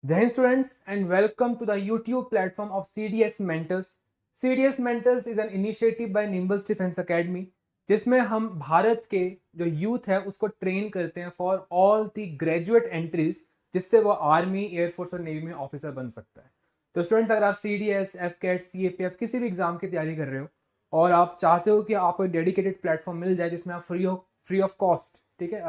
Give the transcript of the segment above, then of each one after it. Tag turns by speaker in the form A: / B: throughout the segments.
A: जय हिंद students and welcome to the YouTube platform of CDS mentors. CDS mentors is an initiative by Nimbles defence academy, जिसमें हम भारत के जो youth है उसको ट्रेन करते हैं for all the graduate entries, जिससे वो आर्मी, एयरफोर्स और नेवी में ऑफिसर बन सकता है। तो स्टूडेंट्स, अगर आप CDS, FCAT, CAPF किसी भी एग्जाम की तैयारी कर रहे हो और आप चाहते हो कि आपको एक डेडिकेटेड प्लेटफॉर्म मिल जाए जिसमें आप फ्री ऑफ कॉस्ट, ठीक है,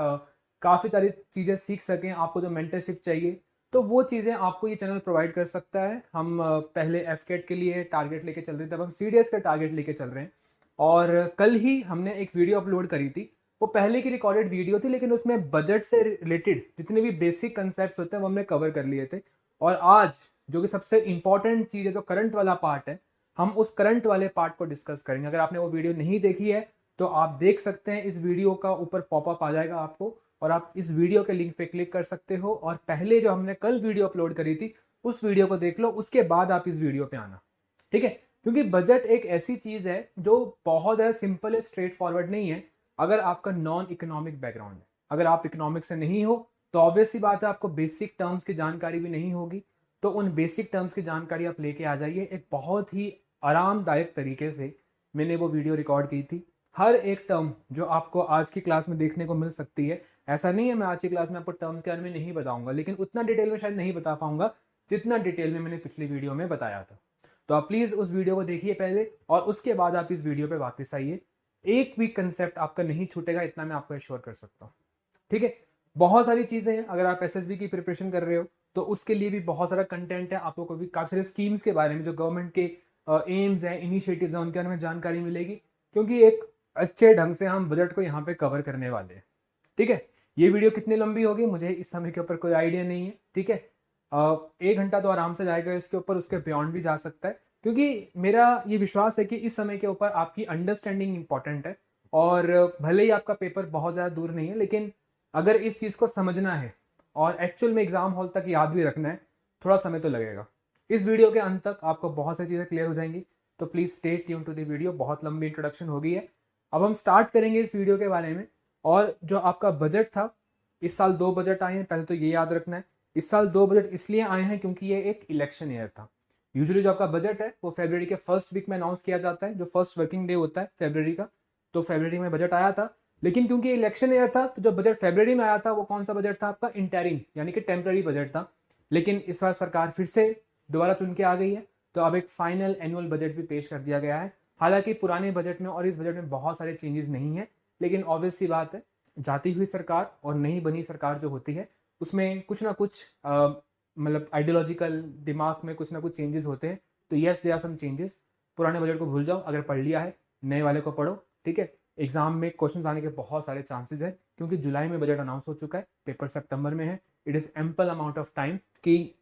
A: काफ़ी सारी चीज़ें सीख सकें, आपको जो मेंटरशिप चाहिए तो वो चीज़ें आपको ये चैनल प्रोवाइड कर सकता है। हम पहले FCAT के लिए टारगेट लेके चल रहे थे, अब हम CDS का टारगेट लेके चल रहे हैं। और कल ही हमने एक वीडियो अपलोड करी थी। वो पहले की रिकॉर्डेड वीडियो थी, लेकिन उसमें बजट से रिलेटेड जितने भी बेसिक कंसेप्ट होते हैं वो हमने कवर कर लिए थे। और आज जो कि सबसे इंपॉर्टेंट चीज़ है, जो करंट वाला पार्ट है, हम उस करंट वाले पार्ट को डिस्कस करेंगे। अगर आपने वो वीडियो नहीं देखी है तो आप देख सकते हैं, इस वीडियो का ऊपर पॉपअप आ जाएगा आपको और आप इस वीडियो के लिंक पे क्लिक कर सकते हो और पहले जो हमने कल वीडियो अपलोड करी थी उस वीडियो को देख लो, उसके बाद आप इस वीडियो पे आना, ठीक है। क्योंकि बजट एक ऐसी चीज है जो बहुत ज़्यादा सिंपल है, स्ट्रेट फॉरवर्ड नहीं है। अगर आपका नॉन इकोनॉमिक बैकग्राउंड है, अगर आप इकोनॉमिक से नहीं हो तो ऑब्वियस सी बात है आपको बेसिक टर्म्स की जानकारी भी नहीं होगी। तो उन बेसिक टर्म्स की जानकारी आप लेके आ जाइए। एक बहुत ही आरामदायक तरीके से मैंने वो वीडियो रिकॉर्ड की थी। हर एक टर्म जो आपको आज की क्लास में देखने को मिल सकती है, ऐसा नहीं है मैं आज की क्लास में आपको टर्म्स के बारे में नहीं बताऊंगा, लेकिन उतना डिटेल में शायद नहीं बता पाऊंगा जितना डिटेल में मैंने पिछली वीडियो में बताया था। तो आप प्लीज़ उस वीडियो को देखिए पहले और उसके बाद आप इस वीडियो पे वापस आइए। एक भी कंसेप्ट आपका नहीं छूटेगा, इतना मैं आपको एश्योर कर सकता हूँ, ठीक है। बहुत सारी चीज़ें हैं, अगर आप SSB की प्रिपरेशन कर रहे हो तो उसके लिए भी बहुत सारा कंटेंट है। आपको कोई भी काफ़ी सारे स्कीम्स के बारे में, जो गवर्नमेंट के एम्स हैं, इनिशिएटिव्स हैं, उनके बारे में जानकारी मिलेगी, क्योंकि एक अच्छे ढंग से हम बजट को यहाँ पे कवर करने वाले हैं, ठीक है। ये वीडियो कितनी लंबी होगी मुझे इस समय के ऊपर कोई आइडिया नहीं है, ठीक है। 1 घंटा तो आराम से जाएगा इसके ऊपर, उसके बियॉन्ड भी जा सकता है, क्योंकि मेरा ये विश्वास है कि इस समय के ऊपर आपकी अंडरस्टैंडिंग इंपॉर्टेंट है। और भले ही आपका पेपर बहुत ज़्यादा दूर नहीं है, लेकिन अगर इस चीज़ को समझना है और एक्चुअल में एग्जाम हॉल तक याद भी रखना है, थोड़ा समय तो लगेगा। इस वीडियो के अंत तक आपको बहुत सारी चीज़ें क्लियर हो जाएंगी। तो please stay tune to the video. बहुत लंबी इंट्रोडक्शन हो गई है, अब हम स्टार्ट करेंगे इस वीडियो के बारे में। और जो आपका बजट था, इस साल 2 बजट आए हैं, पहले तो ये याद रखना है। इस साल 2 बजट इसलिए आए हैं क्योंकि ये एक इलेक्शन ईयर था। यूजुअली जो आपका बजट है वो फरवरी के फर्स्ट वीक में अनाउंस किया जाता है, जो फर्स्ट वर्किंग डे होता है फरवरी का। तो फरवरी में बजट आया था, लेकिन क्योंकि इलेक्शन ईयर था तो जो बजट फरवरी में आया था वो कौन सा बजट था आपका? इंटरिम, यानी कि टेम्पररी बजट था। लेकिन इस बार सरकार फिर से दोबारा चुन के आ गई है, तो अब एक फाइनल एनुअल बजट भी पेश कर दिया गया है। हालांकि पुराने बजट में और इस बजट में बहुत सारे चेंजेस नहीं है, लेकिन ऑब्वियस सी बात है, जाती हुई सरकार और नई बनी सरकार जो होती है उसमें कुछ ना कुछ मतलब आइडियोलॉजिकल दिमाग में कुछ ना कुछ चेंजेस होते हैं। तो yes, they are some changes. पुराने बजट को भूल जाओ, अगर पढ़ लिया है नए वाले को पढ़ो, ठीक है। एग्जाम में क्वेश्चंस आने के बहुत सारे चांसेस है, क्योंकि जुलाई में बजट अनाउंस हो चुका है, पेपर सितंबर में है। It is ample amount of time कि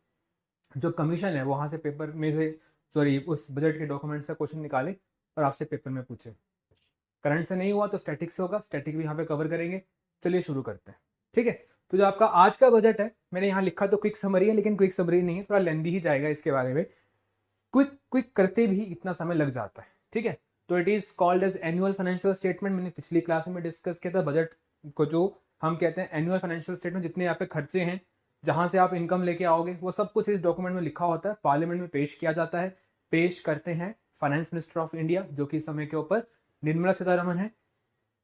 A: जो कमीशन है वहाँ से पेपर में से, सॉरी, उस बजट के डॉक्यूमेंट से क्वेश्चन निकाले और आपसे पेपर में पूछे। करंट से नहीं हुआ तो स्टैटिक से होगा, स्टैटिक भी यहाँ पे कवर करेंगे। चलिए शुरू करते हैं, ठीक है। तो जो आपका आज का बजट है, मैंने यहाँ लिखा तो क्विक समरी है, लेकिन क्विक समरी नहीं है, थोड़ा लेंदी ही जाएगा इसके बारे में। क्विक क्विक करते भी इतना समय लग जाता है, ठीक है। तो it is called as annual financial statement. मैंने पिछली क्लास में डिस्कस किया था बजट को, जो हम कहते हैं एनुअल फाइनेंशियल स्टेटमेंट। जितने यहाँ पे खर्चे हैं, जहां से आप इनकम लेके आओगे, वो सब कुछ इस डॉक्यूमेंट में लिखा होता है, पार्लियामेंट में पेश किया जाता है। पेश करते हैं फाइनेंस मिनिस्टर ऑफ इंडिया, जो कि इस समय के ऊपर निर्मला सीतारमन है।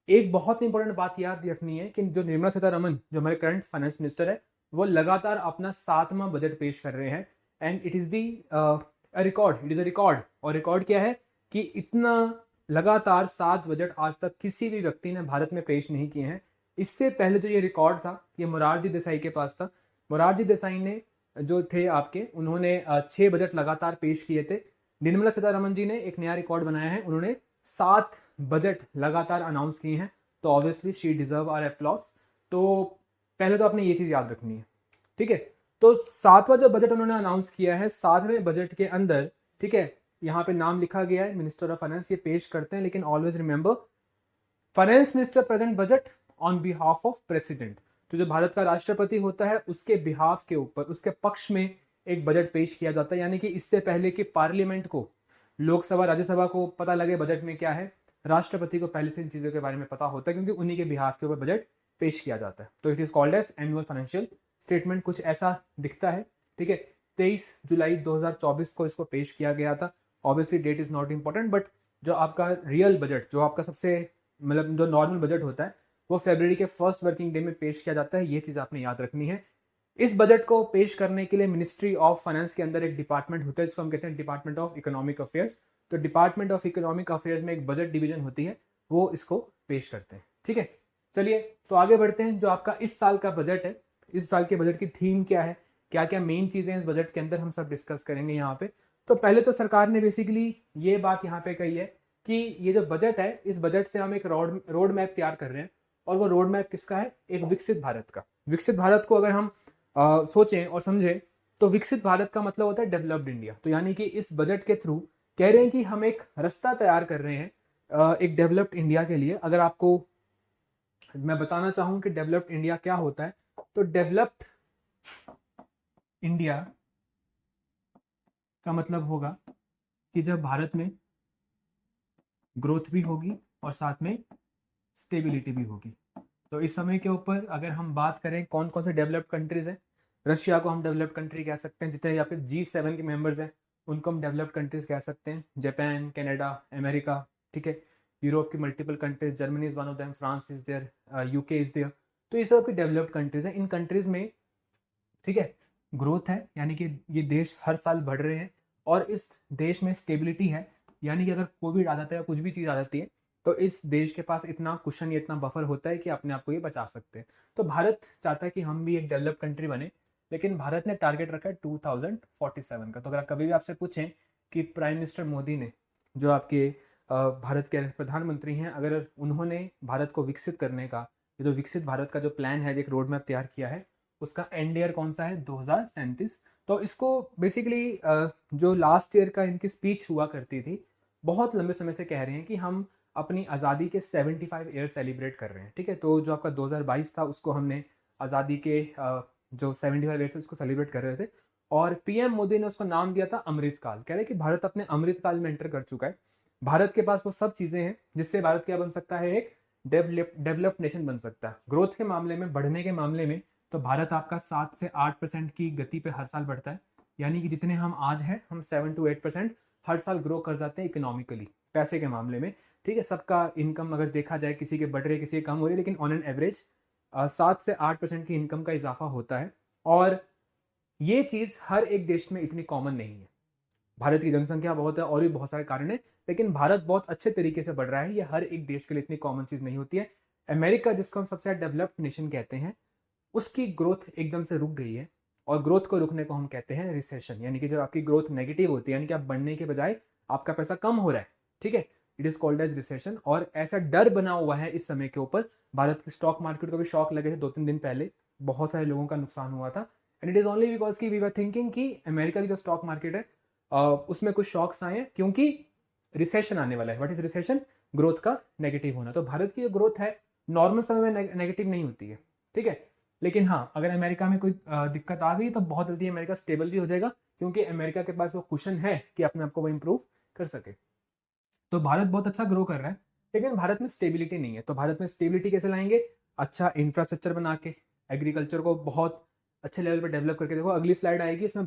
A: एक बहुत इंपॉर्टेंट बात याद रखनी है कि जो निर्मला सीतारमन, जो हमारे करंट फाइनेंस मिनिस्टर है, वो लगातार अपना 7वां बजट पेश कर रहे हैं। And it is the record, it is a record. और रिकॉर्ड क्या है कि इतना लगातार 7 बजट आज तक किसी भी व्यक्ति ने भारत में पेश नहीं किए हैं। इससे पहले जो ये रिकॉर्ड था, ये मोरारजी देसाई के पास था। मोरारजी देसाई ने, जो थे आपके, उन्होंने 6 बजट लगातार पेश किए थे। निर्मला सीतारमन जी ने एक नया रिकॉर्ड बनाया है, उन्होंने 7 बजट लगातार अनाउंस किए हैं। तो obviously she deserve our applause. तो पहले तो आपने ये चीज़ याद रखनी है, ठीक है। तो 7वां जो बजट उन्होंने अनाउंस किया है, 7वें बजट के अंदर, ठीक है, यहाँ पे नाम लिखा गया है मिनिस्टर ऑफ फाइनेंस, ये पेश करते हैं। लेकिन always remember, finance minister present budget on behalf of president. तो जो भारत का राष्ट्रपति होता है उसके बिहाफ के ऊपर, उसके पक्ष में एक बजट पेश किया जाता है। यानी कि इससे पहले कि पार्लियामेंट को, लोकसभा राज्यसभा को पता लगे बजट में क्या है, राष्ट्रपति को पहले से इन चीज़ों के बारे में पता होता है, क्योंकि उन्हीं के बिहाफ के ऊपर बजट पेश किया जाता है। तो it is called as annual financial statement. कुछ ऐसा दिखता है, ठीक है, 23 जुलाई 2024 को इसको पेश किया गया था। Obviously date is not important, but जो आपका रियल बजट, जो आपका सबसे मतलब जो नॉर्मल बजट होता है, वो फरवरी के फर्स्ट वर्किंग डे में पेश किया जाता है। ये चीज़ आपने याद रखनी है। इस बजट को पेश करने के लिए मिनिस्ट्री ऑफ फाइनेंस के अंदर एक डिपार्टमेंट होता है जिसको हम कहते हैं डिपार्टमेंट ऑफ इकोनॉमिक अफेयर्स। तो डिपार्टमेंट ऑफ इकोनॉमिक अफेयर्स में एक बजट डिवीजन होती है, वो इसको पेश करते हैं। ठीक है, चलिए तो आगे बढ़ते हैं। जो आपका इस साल का बजट है, इस साल के बजट की थीम क्या है, क्या क्या मेन चीज़ें इस बजट के अंदर, हम सब डिस्कस करेंगे यहाँ पे। तो पहले तो सरकार ने बेसिकली ये बात यहाँ पे कही है कि ये जो बजट है, इस बजट से हम एक रोड मैप तैयार कर रहे हैं। और वो रोड मैप किसका है? एक विकसित भारत का। विकसित भारत को अगर हम सोचें और समझें तो विकसित भारत का मतलब होता है डेवलप्ड इंडिया। तो यानी कि इस बजट के थ्रू कह रहे हैं कि हम एक रास्ता तैयार कर रहे हैं एक डेवलप्ड इंडिया के लिए। अगर आपको मैं बताना चाहूं कि डेवलप्ड इंडिया क्या होता है, तो डेवलप्ड इंडिया का मतलब होगा कि जब भारत में ग्रोथ भी होगी और साथ में स्टेबिलिटी भी होगी। तो इस समय के ऊपर अगर हम बात करें कौन कौन से डेवलप्ड कंट्रीज हैं, रशिया को हम डेवलप्ड कंट्री कह सकते हैं। जितने भी आपके G7 के मेंबर्स हैं उनको हम डेवलप्ड कंट्रीज कह सकते हैं। जापान, कनाडा, अमेरिका, ठीक है, यूरोप की multiple countries, Germany is one of them, France is there, UK is there. तो ये सब की डेवलप्ड कंट्रीज हैं। इन कंट्रीज में, ठीक है, ग्रोथ है, यानी कि ये देश हर साल बढ़ रहे हैं। और इस देश में स्टेबिलिटी है, यानी कि अगर कोविड आ जाता है या कुछ भी चीज़ आ जाती है तो इस देश के पास इतना कुशन या इतना बफर होता है कि अपने आप को ये बचा सकते हैं। तो भारत चाहता है कि हम भी एक डेवलप कंट्री बने, लेकिन भारत ने टारगेट रखा है 2047 का। तो अगर कभी भी आपसे पूछें कि प्राइम मिनिस्टर मोदी ने, जो आपके भारत के प्रधानमंत्री हैं, अगर उन्होंने भारत को विकसित करने का, ये जो विकसित भारत का जो प्लान है, एक रोड मैप तैयार किया है, उसका एंड ईयर कौन सा है? 2037। तो इसको बेसिकली जो लास्ट ईयर का इनकी स्पीच हुआ करती थी, बहुत लंबे समय से कह रहे हैं कि हम अपनी आज़ादी के 75 ईयर सेलिब्रेट कर रहे हैं। ठीक है, तो जो आपका 2022 था उसको हमने आज़ादी के जो 75 ईयर्स है उसको सेलिब्रेट कर रहे थे। और पीएम मोदी ने उसको नाम दिया था अमृतकाल। कह रहे कि भारत अपने अमृतकाल में एंटर कर चुका है। भारत के पास वो सब चीज़ें हैं जिससे भारत क्या बन सकता है? एक डेवलप्ड नेशन बन सकता है। ग्रोथ के मामले में, बढ़ने के मामले में, तो भारत आपका 7 से 8% की गति पे हर साल बढ़ता है। यानी कि जितने हम आज हैं, हम 7 to 8% हर साल ग्रो कर जाते हैं इकोनॉमिकली, पैसे के मामले में। ठीक है, सबका इनकम अगर देखा जाए, किसी के बढ़ रहे किसी के कम हो रही है, लेकिन ऑन एन एवरेज 7 से 8% की इनकम का इजाफा होता है। और ये चीज़ हर एक देश में इतनी कॉमन नहीं है। भारत की जनसंख्या बहुत है और भी बहुत सारे कारण है, लेकिन भारत बहुत अच्छे तरीके से बढ़ रहा है। ये हर एक देश के लिए इतनी कॉमन चीज़ नहीं होती है। अमेरिका, जिसको हम सबसे डेवलप्ड नेशन कहते हैं, उसकी ग्रोथ एकदम से रुक गई है। और ग्रोथ को रुकने को हम कहते हैं रिसेशन, यानी कि जब आपकी ग्रोथ नेगेटिव होती है, यानी कि आप बढ़ने के बजाय आपका पैसा कम हो रहा है। ठीक है, it is called as recession. और ऐसा डर बना हुआ है इस समय के ऊपर। भारत के स्टॉक मार्केट को भी शॉक लगे थे 2-3 दिन पहले, बहुत सारे लोगों का नुकसान हुआ था। And it is only because की वी वर थिंकिंग कि अमेरिका की जो स्टॉक मार्केट है उसमें कुछ शॉक्स आए हैं, क्योंकि रिसेशन आने वाला है। What is recession? ग्रोथ का नेगेटिव होना। तो भारत की जो ग्रोथ है नॉर्मल समय में नेगेटिव नहीं होती है। ठीक है, लेकिन हाँ, अगर अमेरिका में कोई दिक्कत आ गई तो बहुत जल्दी अमेरिका स्टेबल भी हो जाएगा, क्योंकि अमेरिका के पास वो कुशन है कि अपने आप को वो इम्प्रूव कर सके। तो भारत बहुत अच्छा ग्रो कर रहा है, लेकिन भारत में स्टेबिलिटी नहीं है। तो भारत में स्टेबिलिटी कैसे लाएंगे? अच्छा इंफ्रास्ट्रक्चर बना के, एग्रीकल्चर को बहुत अच्छे लेवल पर डेवलप करके। देखो अगली स्लाइड आएगी, इसमें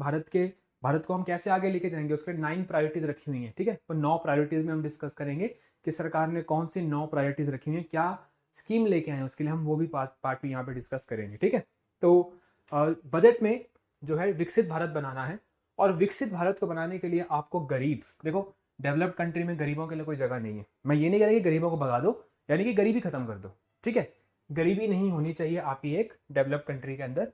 A: भारत को हम कैसे आगे लेके जाएंगे, उसके 9 प्रायोरिटीज रखी हुई हैं। ठीक है, तो 9 प्रायोरिटीज में हम डिस्कस करेंगे कि सरकार ने कौन सी 9 प्रायोरिटीज रखी हुई हैं, क्या स्कीम लेके आए हैं, उसके लिए हम वो भी पार्ट भी यहाँ पे डिस्कस करेंगे। ठीक है, तो बजट में जो है विकसित भारत बनाना है। और विकसित भारत को बनाने के लिए आपको गरीब, देखो डेवलप्ड कंट्री में गरीबों के लिए कोई जगह नहीं है। मैं ये नहीं कह रहा कि गरीबों को भगा दो, यानी कि गरीबी खत्म कर दो। ठीक है, गरीबी नहीं होनी चाहिए आपकी एक डेवलप्ड कंट्री के अंदर।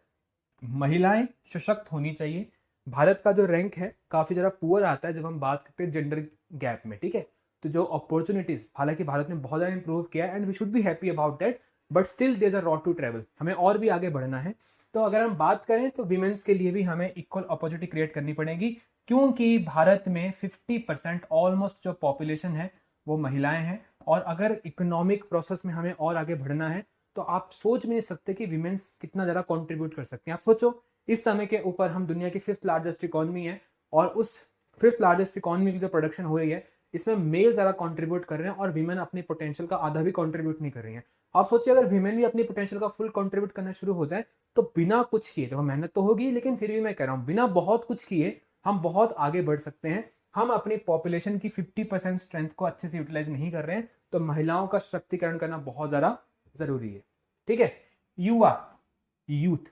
A: महिलाएं सशक्त होनी चाहिए। भारत का जो रैंक है काफ़ी ज़्यादा पुअर आता है जब हम बात करते हैं जेंडर गैप में। ठीक है, तो जो अपॉर्चुनिटीज़, हालांकि भारत ने बहुत ज़्यादा इंप्रूव किया है and we should be happy about that, but still there is a road to travel. हमें और भी आगे बढ़ना है। तो अगर हम बात करें तो वीमेंस के लिए भी हमें इक्वल अपॉर्चुनिटी क्रिएट करनी पड़ेगी, क्योंकि भारत में 50% ऑलमोस्ट जो पॉपुलेशन है वो महिलाएं हैं। और अगर इकोनॉमिक प्रोसेस में हमें और आगे बढ़ना है तो आप सोच भी नहीं सकते कि वीमेंस कितना ज़्यादा कंट्रीब्यूट कर सकते हैं। आप सोचो, इस समय के ऊपर हम दुनिया की 5th लार्जेस्ट इकोनॉमी है, और उस 5th लार्जेस्ट इकोनॉमी की जो प्रोडक्शन हो रही है इसमें मेल ज़्यादा कंट्रीब्यूट कर रहे हैं और वीमेन अपने पोटेंशियल का आधा भी कंट्रीब्यूट नहीं कर रही हैं। आप सोचिए अगर वीमेन भी अपनी पोटेंशियल का फुल कंट्रीब्यूट करना शुरू हो जाए तो बिना कुछ किए, देखो मेहनत तो होगी लेकिन फिर भी मैं कह रहा हूँ बिना बहुत कुछ किए हम बहुत आगे बढ़ सकते हैं। हम अपनी पॉपुलेशन की 50% स्ट्रेंथ को अच्छे से यूटिलाइज नहीं कर रहे हैं, तो महिलाओं का सशक्तिकरण करना बहुत ज्यादा जरूरी है। ठीक है, युवा, यूथ,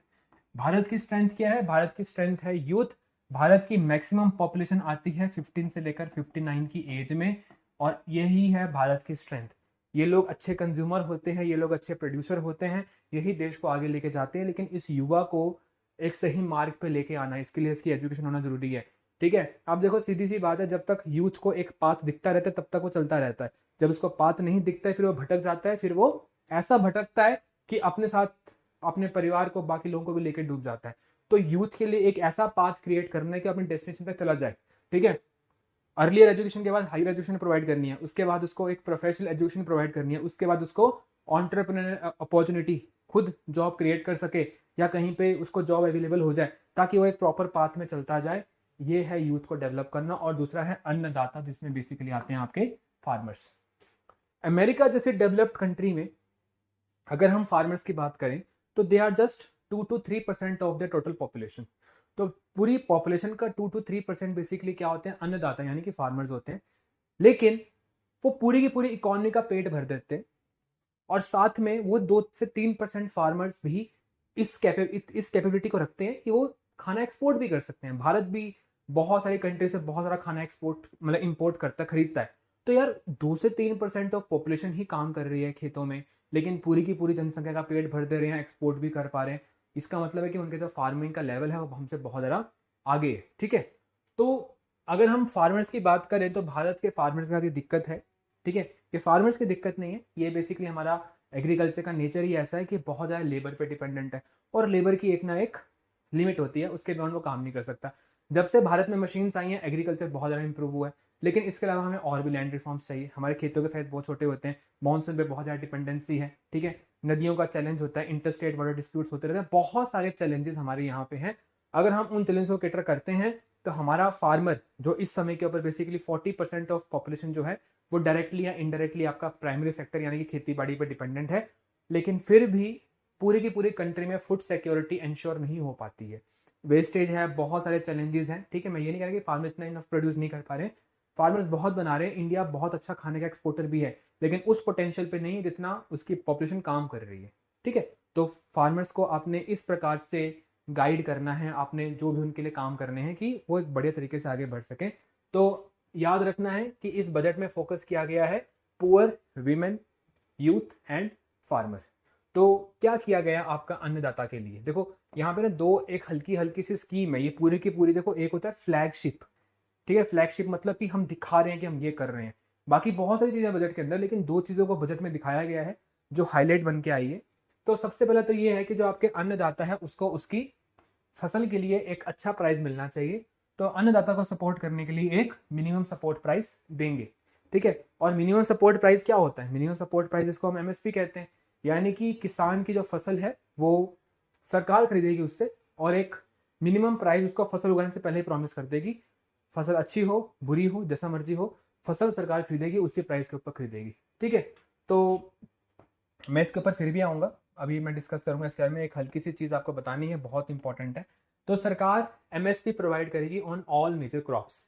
A: भारत की स्ट्रेंथ क्या है? भारत की स्ट्रेंथ है यूथ। भारत की मैक्सिमम पॉपुलेशन आती है 15 से लेकर 59 की एज में, और यही है भारत की स्ट्रेंथ। ये लोग अच्छे कंज्यूमर होते हैं, ये लोग अच्छे प्रोड्यूसर होते हैं, यही देश को आगे लेके जाते हैं। लेकिन इस युवा को एक सही मार्ग पे लेके आना, इसके लिए इसकी एजुकेशन होना जरूरी है। ठीक है, आप देखो सीधी सी बात है, जब तक यूथ को एक पाथ दिखता रहता है तब तक वो चलता रहता है, जब उसको पाथ नहीं दिखता है फिर वो भटक जाता है, फिर वो ऐसा भटकता है कि अपने साथ अपने परिवार को, बाकी लोगों को भी लेकर डूब जाता है। तो यूथ के लिए एक ऐसा पाथ क्रिएट करना है कि अपने डेस्टिनेशन तक चला जाए। ठीक है, अर्लियर एजुकेशन के बाद हायर एजुकेशन प्रोवाइड करनी है, उसके बाद उसको एक प्रोफेशनल एजुकेशन प्रोवाइड करनी है, उसके बाद उसको ऑन्टरप्रेन्योर अपॉर्चुनिटी, खुद जॉब क्रिएट कर सके या कहीं पे उसको जॉब अवेलेबल हो जाए ताकि वो एक प्रॉपर पाथ में चलता जाए। ये है यूथ को डेवलप करना। और दूसरा है अन्नदाता, जिसमें बेसिकली आते हैं आपके फार्मर्स। अमेरिका जैसे डेवलप्ड कंट्री में अगर हम फार्मर्स की बात करें तो they are just 2 to 3% of the total population. तो पूरी पॉपुलेशन का 2 to 3% बेसिकली क्या होते हैं? अन्नदाता, यानी कि फार्मर्स होते हैं। लेकिन वो पूरी की पूरी इकोनॉमी का पेट भर देते हैं, और साथ में वो 2 से 3% फार्मर्स भी इस कैपेबिलिटी को रखते हैं कि वो खाना एक्सपोर्ट भी कर सकते हैं। भारत भी बहुत सारी कंट्री से बहुत सारा खाना एक्सपोर्ट मतलब इंपोर्ट करता, खरीदता है। तो यार 2 से 3% ऑफ पॉपुलेशन ही काम कर रही है खेतों में, लेकिन पूरी की पूरी जनसंख्या का पेट भर दे रहे हैं, एक्सपोर्ट भी कर पा रहे हैं। इसका मतलब है कि उनके जो फार्मिंग का लेवल है वो हमसे बहुत ज़्यादा आगे है। ठीक है, तो अगर हम फार्मर्स की बात करें तो भारत के फार्मर्स का ये दिक्कत है। ठीक है, ये फार्मर्स की दिक्कत नहीं है, ये बेसिकली हमारा एग्रीकल्चर का नेचर ही ऐसा है कि बहुत ज़्यादा लेबर पे डिपेंडेंट है, और लेबर की एक ना एक लिमिट होती है, उसके बियॉन्ड वो काम नहीं कर सकता। जब से भारत में मशीन्स आई हैं एग्रीकल्चर बहुत ज़्यादा इंप्रूव हुआ है, लेकिन इसके अलावा हमें और भी लैंड रिफॉर्म्स चाहिए। हमारे खेतों के साइज बहुत छोटे होते हैं, मानसून पे बहुत ज़्यादा डिपेंडेंसी है। ठीक है, नदियों का चैलेंज होता है, इंटरस्टेट वाटर डिस्प्यूट्स होते रहते हैं, बहुत सारे चैलेंजेस हमारे यहाँ पे हैं। अगर हम उन चैलेंज को कैटर करते हैं तो हमारा फार्मर जो इस समय के ऊपर बेसिकली 40% ऑफ पॉपुलेशन जो है वो डायरेक्टली या इनडायरेक्टली आपका प्राइमरी सेक्टर यानी कि खेती बाड़ी पर डिपेंडेंट है, लेकिन फिर भी पूरी की पूरी कंट्री में फूड सिक्योरिटी इंश्योर नहीं हो पाती है। वेस्टेज है, बहुत सारे चैलेंजेस हैं। ठीक है, मैं ये नहीं कह रहा कि फार्मर इतना इनफ प्रोड्यूस नहीं कर पा रहे, फार्मर्स बहुत बना रहे हैं, इंडिया बहुत अच्छा खाने का एक्सपोर्टर भी है, लेकिन उस पोटेंशियल पे नहीं है जितना उसकी पॉपुलेशन काम कर रही है। ठीक है, तो फार्मर्स को आपने इस प्रकार से गाइड करना है, आपने जो भी उनके लिए काम करने हैं कि वो एक बढ़िया तरीके से आगे बढ़ सकें। तो याद रखना है कि इस बजट में फोकस किया गया है poor, women, youth and farmer. तो क्या किया गया आपका अन्नदाता के लिए? देखो यहाँ पे ना दो एक हल्की हल्की सी स्कीम है, ये पूरी की पूरी देखो, एक होता है फ्लैगशिप। ठीक है, फ्लैगशिप मतलब कि हम दिखा रहे हैं कि हम ये कर रहे हैं। बाकी बहुत सारी चीजें बजट के अंदर, लेकिन दो चीजों को बजट में दिखाया गया है जो हाईलाइट बन के आई है। तो सबसे पहले तो ये है कि जो आपके अन्नदाता है उसको उसकी फसल के लिए एक अच्छा प्राइस मिलना चाहिए। तो अन्नदाता को सपोर्ट करने के लिए एक मिनिमम सपोर्ट प्राइस देंगे। ठीक है, और मिनिमम सपोर्ट प्राइस क्या होता है? मिनिमम सपोर्ट प्राइस इसको हम एमएसपी कहते हैं, यानी कि किसान की जो फसल है वो सरकार खरीदेगी उससे, और एक मिनिमम प्राइस उसको फसल उगाने से पहले ही प्रॉमिस कर देगी। फसल अच्छी हो बुरी हो जैसा मर्जी हो, फसल सरकार खरीदेगी, उसी प्राइस के ऊपर खरीदेगी। ठीक है, तो मैं इसके ऊपर फिर भी आऊँगा, अभी मैं डिस्कस करूँगा इसके बारे में। एक हल्की सी चीज़ आपको बतानी है, बहुत इंपॉर्टेंट है। तो सरकार एमएसपी प्रोवाइड करेगी ऑन ऑल मेजर क्रॉप्स।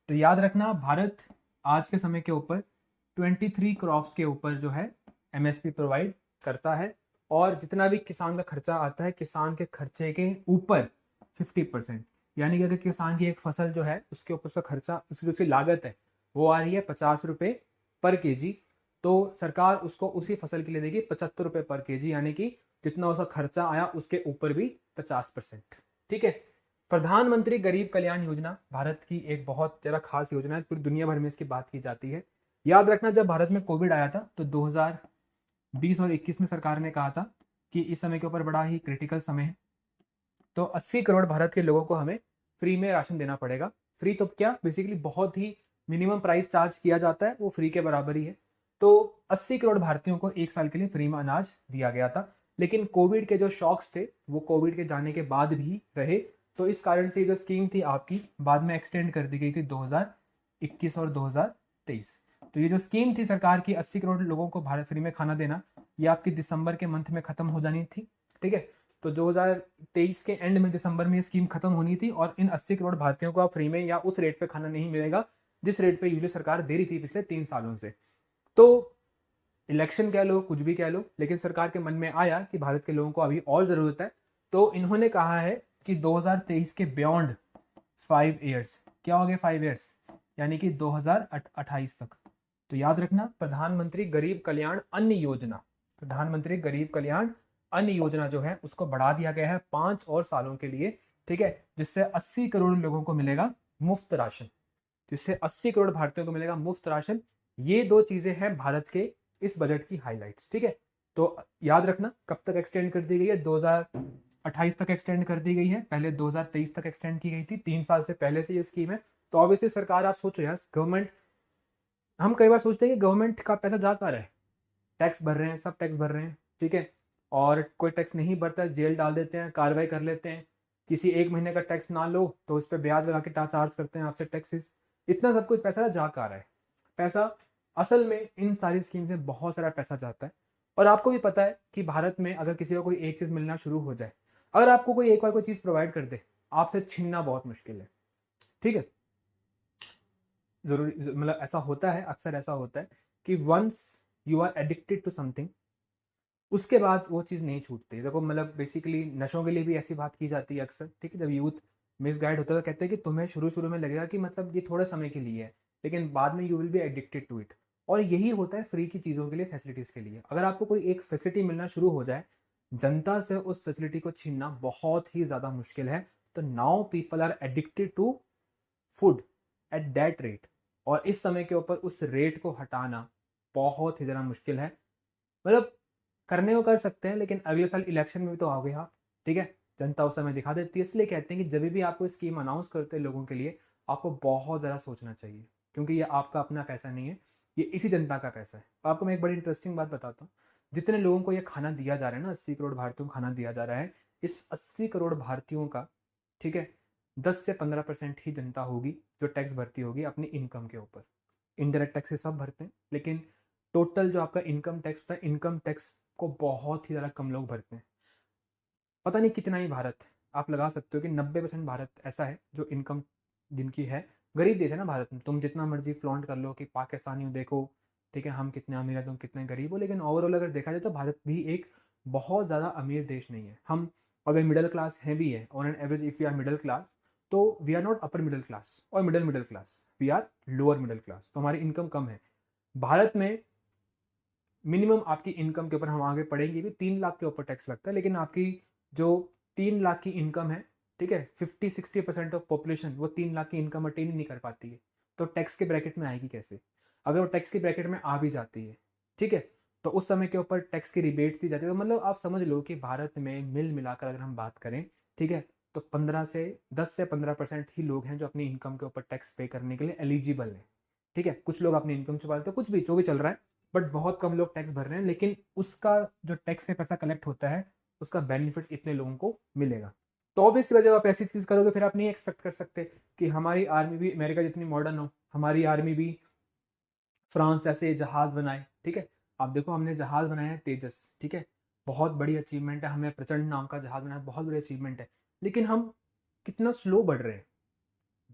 A: तो याद रखना भारत आज के समय के ऊपर 23 क्रॉप्स के ऊपर जो है एमएसपी प्रोवाइड करता है, और जितना भी किसान का खर्चा आता है किसान के खर्चे के ऊपर 50%, यानी कि अगर किसान की एक फसल जो है उसके ऊपर उसका खर्चा, उसकी जो लागत है वो आ रही है 50 रुपये पर केजी, तो सरकार उसको उसी फसल के लिए देगी 75 रुपये पर केजी, यानी कि जितना उसका खर्चा आया उसके ऊपर भी 50%। ठीक है, प्रधानमंत्री गरीब कल्याण योजना भारत की एक बहुत ज़्यादा खास योजना है, पूरी दुनिया भर में इसकी बात की जाती है। याद रखना जब भारत में कोविड आया था तो 2020 और 21 में सरकार ने कहा था कि इस समय के ऊपर बड़ा ही क्रिटिकल समय है, तो 80 करोड़ भारत के लोगों को हमें फ्री में राशन देना पड़ेगा। फ्री तो क्या, बेसिकली बहुत ही मिनिमम प्राइस चार्ज किया जाता है, वो फ्री के बराबर ही है। तो 80 करोड़ भारतीयों को एक साल के लिए फ्री में अनाज दिया गया था, लेकिन कोविड के जो शॉक्स थे वो कोविड के जाने के बाद भी रहे, तो इस कारण से ये जो स्कीम थी आपकी बाद में एक्सटेंड कर दी गई थी 2021 और 2023। तो ये जो स्कीम थी सरकार की 80 करोड़ लोगों को भारत फ्री में खाना देना, ये आपकी दिसंबर के मंथ में ख़त्म हो जानी थी, ठीक है। तो 2023 के एंड में दिसंबर में ये स्कीम खत्म होनी थी और इन 80 करोड़ भारतीयों को अब फ्री में या उस रेट पे खाना नहीं मिलेगा जिस रेट पे यूजली सरकार दे रही थी पिछले 3 सालों से। तो इलेक्शन कह लो, कुछ भी कह लो, लेकिन सरकार के मन में आया कि भारत के लोगों को अभी और ज़रूरत है, तो इन्होंने कहा है कि 2023 के बियॉन्ड 5 ईयर्स, क्या हो गए 5 ईयर्स, यानी कि 2028 तक। तो याद रखना, प्रधानमंत्री गरीब कल्याण अन्न योजना, प्रधानमंत्री गरीब कल्याण अन्न योजना जो है उसको बढ़ा दिया गया है 5 और सालों के लिए, ठीक है, जिससे 80 करोड़ लोगों को मिलेगा मुफ्त राशन, जिससे 80 करोड़ भारतीयों को मिलेगा मुफ्त राशन। ये दो चीजें हैं भारत के इस बजट की हाइलाइट्स, ठीक है। तो याद रखना कब तक एक्सटेंड कर दी गई है, 2028 तक एक्सटेंड कर दी गई है, पहले 2023 तक एक्सटेंड की गई थी, 3 साल से पहले से ये स्कीम है। तो ऑब्वियसली सरकार, आप सोचो यार, गवर्नमेंट, हम कई बार सोचते हैं कि गवर्नमेंट का पैसा जा कहाँ रहा है, टैक्स भर रहे हैं, सब टैक्स भर रहे हैं, ठीक है, और कोई टैक्स नहीं भरता जेल डाल देते हैं, कार्रवाई कर लेते हैं, किसी एक महीने का टैक्स ना लो तो उस पर ब्याज लगा के चार्ज करते हैं आपसे टैक्सेस, इतना सब कुछ पैसा जा कहाँ रहा है। पैसा असल में इन सारी स्कीम से बहुत सारा पैसा जाता है। और आपको भी पता है कि भारत में अगर किसी को कोई एक चीज़ मिलना शुरू हो जाए, अगर आपको कोई एक बार कोई चीज़ प्रोवाइड कर दे, आपसे छीनना बहुत मुश्किल है, ठीक है। जरूरी मतलब ऐसा होता है, अक्सर ऐसा होता है कि once you are addicted to something, उसके बाद वो चीज़ नहीं छूटती। देखो मतलब बेसिकली नशों के लिए भी ऐसी बात की जाती है अक्सर, ठीक है, जब यूथ मिसगाइड होता है तो कहते हैं कि तुम्हें शुरू शुरू में लगेगा कि मतलब ये थोड़े समय के लिए है, लेकिन बाद में you will be addicted to it. और यही होता है फ्री की चीज़ों के लिए, फैसिलिटीज़ के लिए। अगर आपको कोई एक फैसिलिटी मिलना शुरू हो जाए, जनता से उस फैसिलिटी को छीनना बहुत ही ज़्यादा मुश्किल है। तो now people are addicted to food at that rate, और इस समय के ऊपर उस रेट को हटाना बहुत ही ज़्यादा मुश्किल है। मतलब करने को कर सकते हैं, लेकिन अगले साल इलेक्शन में भी तो आओगे आप, ठीक है, जनता उस समय दिखा देती है। इसलिए कहते हैं कि जब भी आप कोई स्कीम अनाउंस करते हैं लोगों के लिए, आपको बहुत ज़्यादा सोचना चाहिए, क्योंकि ये आपका अपना पैसा नहीं है, ये इसी जनता का पैसा है। आपको मैं एक बड़ी इंटरेस्टिंग बात बताता हूँ, जितने लोगों को ये खाना दिया जा रहा है ना, 80 करोड़ भारतीयों को खाना दिया जा रहा है, इस 80 करोड़ भारतीयों का, ठीक है, 10 से 15% ही जनता होगी जो टैक्स भरती होगी अपनी इनकम के ऊपर। इनडायरेक्ट टैक्सेस सब भरते हैं, लेकिन टोटल जो आपका इनकम टैक्स होता है, इनकम टैक्स को बहुत ही ज़्यादा कम लोग भरते हैं। पता नहीं कितना ही भारत, आप लगा सकते हो कि 90% भारत ऐसा है जो इनकम जिनकी है, गरीब देश है ना भारत में, तुम जितना मर्जी फ्लॉन्ट कर लो कि पाकिस्तानी हो देखो, ठीक है, हम कितने अमीर हैं तुम कितने गरीब हो, लेकिन ओवरऑल अगर देखा जाए तो भारत भी एक बहुत ज़्यादा अमीर देश नहीं है। हम अगर मिडिल क्लास हैं भी है, on an average if we are middle class, तो we are not upper middle class और middle middle class, we are lower middle class, तो हमारी इनकम कम है। भारत में मिनिमम आपकी इनकम के ऊपर, हम आगे पढ़ेंगे भी, 3 लाख के ऊपर टैक्स लगता है, लेकिन आपकी जो 3 लाख की इनकम है, ठीक है, 50-60% ऑफ पॉपुलेशन वो 3 लाख की इनकम अटेन ही नहीं कर पाती है, तो टैक्स के ब्रैकेट में आएगी कैसे। अगर वो टैक्स के ब्रैकेट में आ भी जाती है, ठीक है, तो उस समय के ऊपर टैक्स की रिबेट्स दी जाती है। तो मतलब आप समझ लो कि भारत में मिल मिलाकर अगर हम बात करें, ठीक है, तो 10 से 15% ही लोग हैं जो अपनी इनकम के ऊपर टैक्स पे करने के लिए एलिजिबल हैं, ठीक है। कुछ लोग अपनी इनकम छुपा लेते हैं, कुछ भी जो भी चल रहा है, बट बहुत कम लोग टैक्स भर रहे हैं, लेकिन उसका जो टैक्स से पैसा कलेक्ट होता है उसका बेनिफिट इतने लोगों को मिलेगा। तो ऑब्वियसली जब आप ऐसी चीज़ करोगे, फिर आप नहीं एक्सपेक्ट कर सकते कि हमारी आर्मी भी अमेरिका जितनी मॉडर्न हो, हमारी आर्मी भी फ्रांस ऐसे जहाज़ बनाए, ठीक है। आप देखो हमने जहाज़ बनाया है तेजस, ठीक है, बहुत बड़ी अचीवमेंट है, हमें प्रचंड नाम का जहाज़ बनाया, बहुत बड़ी अचीवमेंट है, लेकिन हम कितना स्लो बढ़ रहे हैं।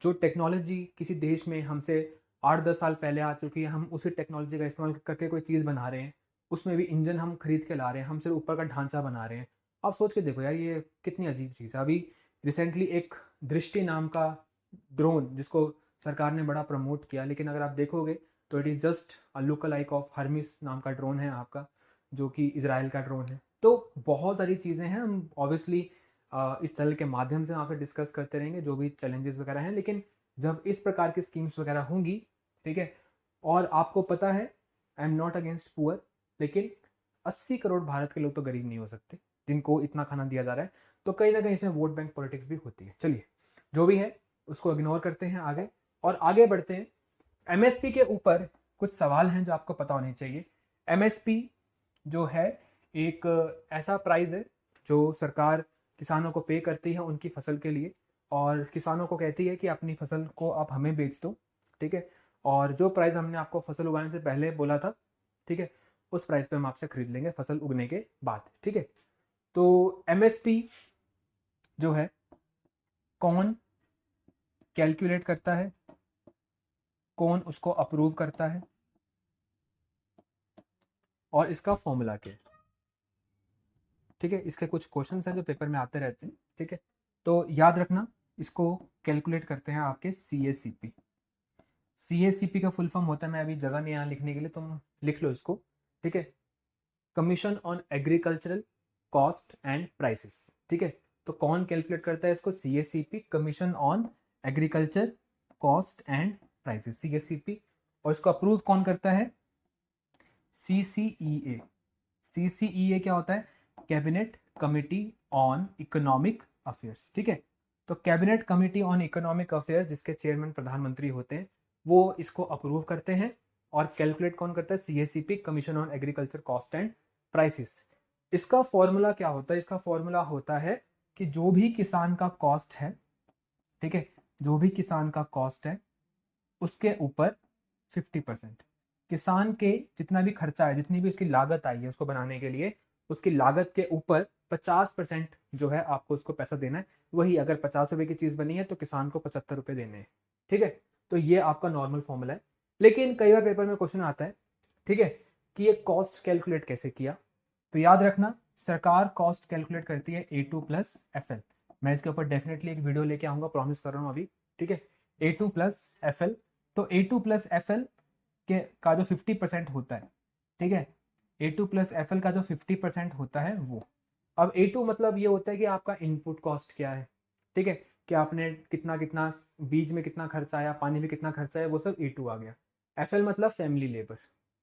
A: जो टेक्नोलॉजी किसी देश में हमसे 8-10 साल पहले आ चुकी है, हम उसी टेक्नोलॉजी का इस्तेमाल करके कोई चीज़ बना रहे हैं, उसमें भी इंजन हम खरीद के ला रहे हैं, हम सिर्फ ऊपर का ढांचा बना रहे हैं। आप सोच के देखो यार, ये कितनी अजीब चीज़ है। अभी रिसेंटली एक दृष्टि नाम का ड्रोन जिसको सरकार ने बड़ा प्रमोट किया, लेकिन अगर आप देखोगे तो it is just a look like of Hermès नाम का ड्रोन है आपका, जो कि इसराइल का ड्रोन है। तो बहुत सारी चीज़ें हैं, हम ऑब्वियसली इस चैनल के माध्यम से आपसे डिस्कस करते रहेंगे जो भी चैलेंजेस वगैरह हैं, लेकिन जब इस प्रकार की स्कीम्स वगैरह होंगी, ठीक है, और आपको पता है I am not against poor, लेकिन 80 करोड़ भारत के लोग तो गरीब नहीं हो सकते जिनको इतना खाना दिया जा रहा है, तो कहीं ना कहीं इसमें वोट बैंक पॉलिटिक्स भी होती है। चलिए, जो भी है उसको इग्नोर करते हैं आगे, और आगे बढ़ते हैं। एमएसपी के ऊपर कुछ सवाल हैं जो आपको पता होने चाहिए। एमएसपी जो है एक ऐसा प्राइस है जो सरकार किसानों को पे करती है उनकी फसल के लिए, और किसानों को कहती है कि अपनी फसल को आप हमें बेच दो, ठीक है, और जो प्राइस हमने आपको फसल उगाने से पहले बोला था, ठीक है, उस प्राइस पे हम आपसे खरीद लेंगे फसल उगने के बाद, ठीक है। तो एमएसपी जो है कौन कैलकुलेट करता है, कौन उसको अप्रूव करता है, और इसका फॉर्मूला क्या है, ठीक है। इसके कुछ क्वेश्चंस हैं जो पेपर में आते रहते हैं, ठीक है। तो याद रखना, इसको कैलकुलेट करते हैं आपके CACP। CACP का फुल फॉर्म होता है, मैं अभी जगह नहीं यहाँ लिखने के लिए, तुम लिख लो इसको, ठीक है। Commission on agricultural cost and prices, ठीक है। तो कौन कैलकुलेट करता है इसको, CACP, commission on agriculture cost and prices, CACP। और इसको अप्रूव कौन करता है, CCEA। CCEA क्या होता है, cabinet committee on economic affairs, ठीक है। तो cabinet committee on economic affairs, जिसके चेयरमैन प्रधानमंत्री होते हैं, वो इसको अप्रूव करते हैं। और कैलकुलेट कौन करता है, CACP, commission on agriculture cost and prices. इसका फॉर्मूला क्या होता है, इसका फॉर्मूला होता है कि जो भी किसान का कॉस्ट है, ठीक है, जो भी किसान का कॉस्ट है उसके ऊपर 50%, किसान के जितना भी खर्चा है, जितनी भी उसकी लागत आई है उसको बनाने के लिए, उसकी लागत के ऊपर 50% जो है आपको उसको पैसा देना है। वही अगर 50 रुपए की चीज बनी है तो किसान को 75 रुपए देने हैं, ठीक है। तो ये आपका नॉर्मल फॉर्मूला है। लेकिन कई बार पेपर में क्वेश्चन आता है, ठीक है, कि ये कॉस्ट कैलकुलेट कैसे किया। तो याद रखना, सरकार कॉस्ट कैलकुलेट करती है A2 + FL। मैं इसके ऊपर डेफिनेटली एक वीडियो लेके आऊंगा, प्रॉमिस कर रहा हूँ अभी, ठीक है। A2 + FL। तो A2 + FL के का जो 50% होता है, ठीक है, A2 + FL का जो 50% होता है वो, अब A2 मतलब ये होता है कि आपका इनपुट कॉस्ट क्या है, ठीक है, कि आपने कितना कितना बीज में कितना खर्चा आया, पानी में कितना खर्चा है, वो सब A2 आ गया। FL मतलब फैमिली लेबर,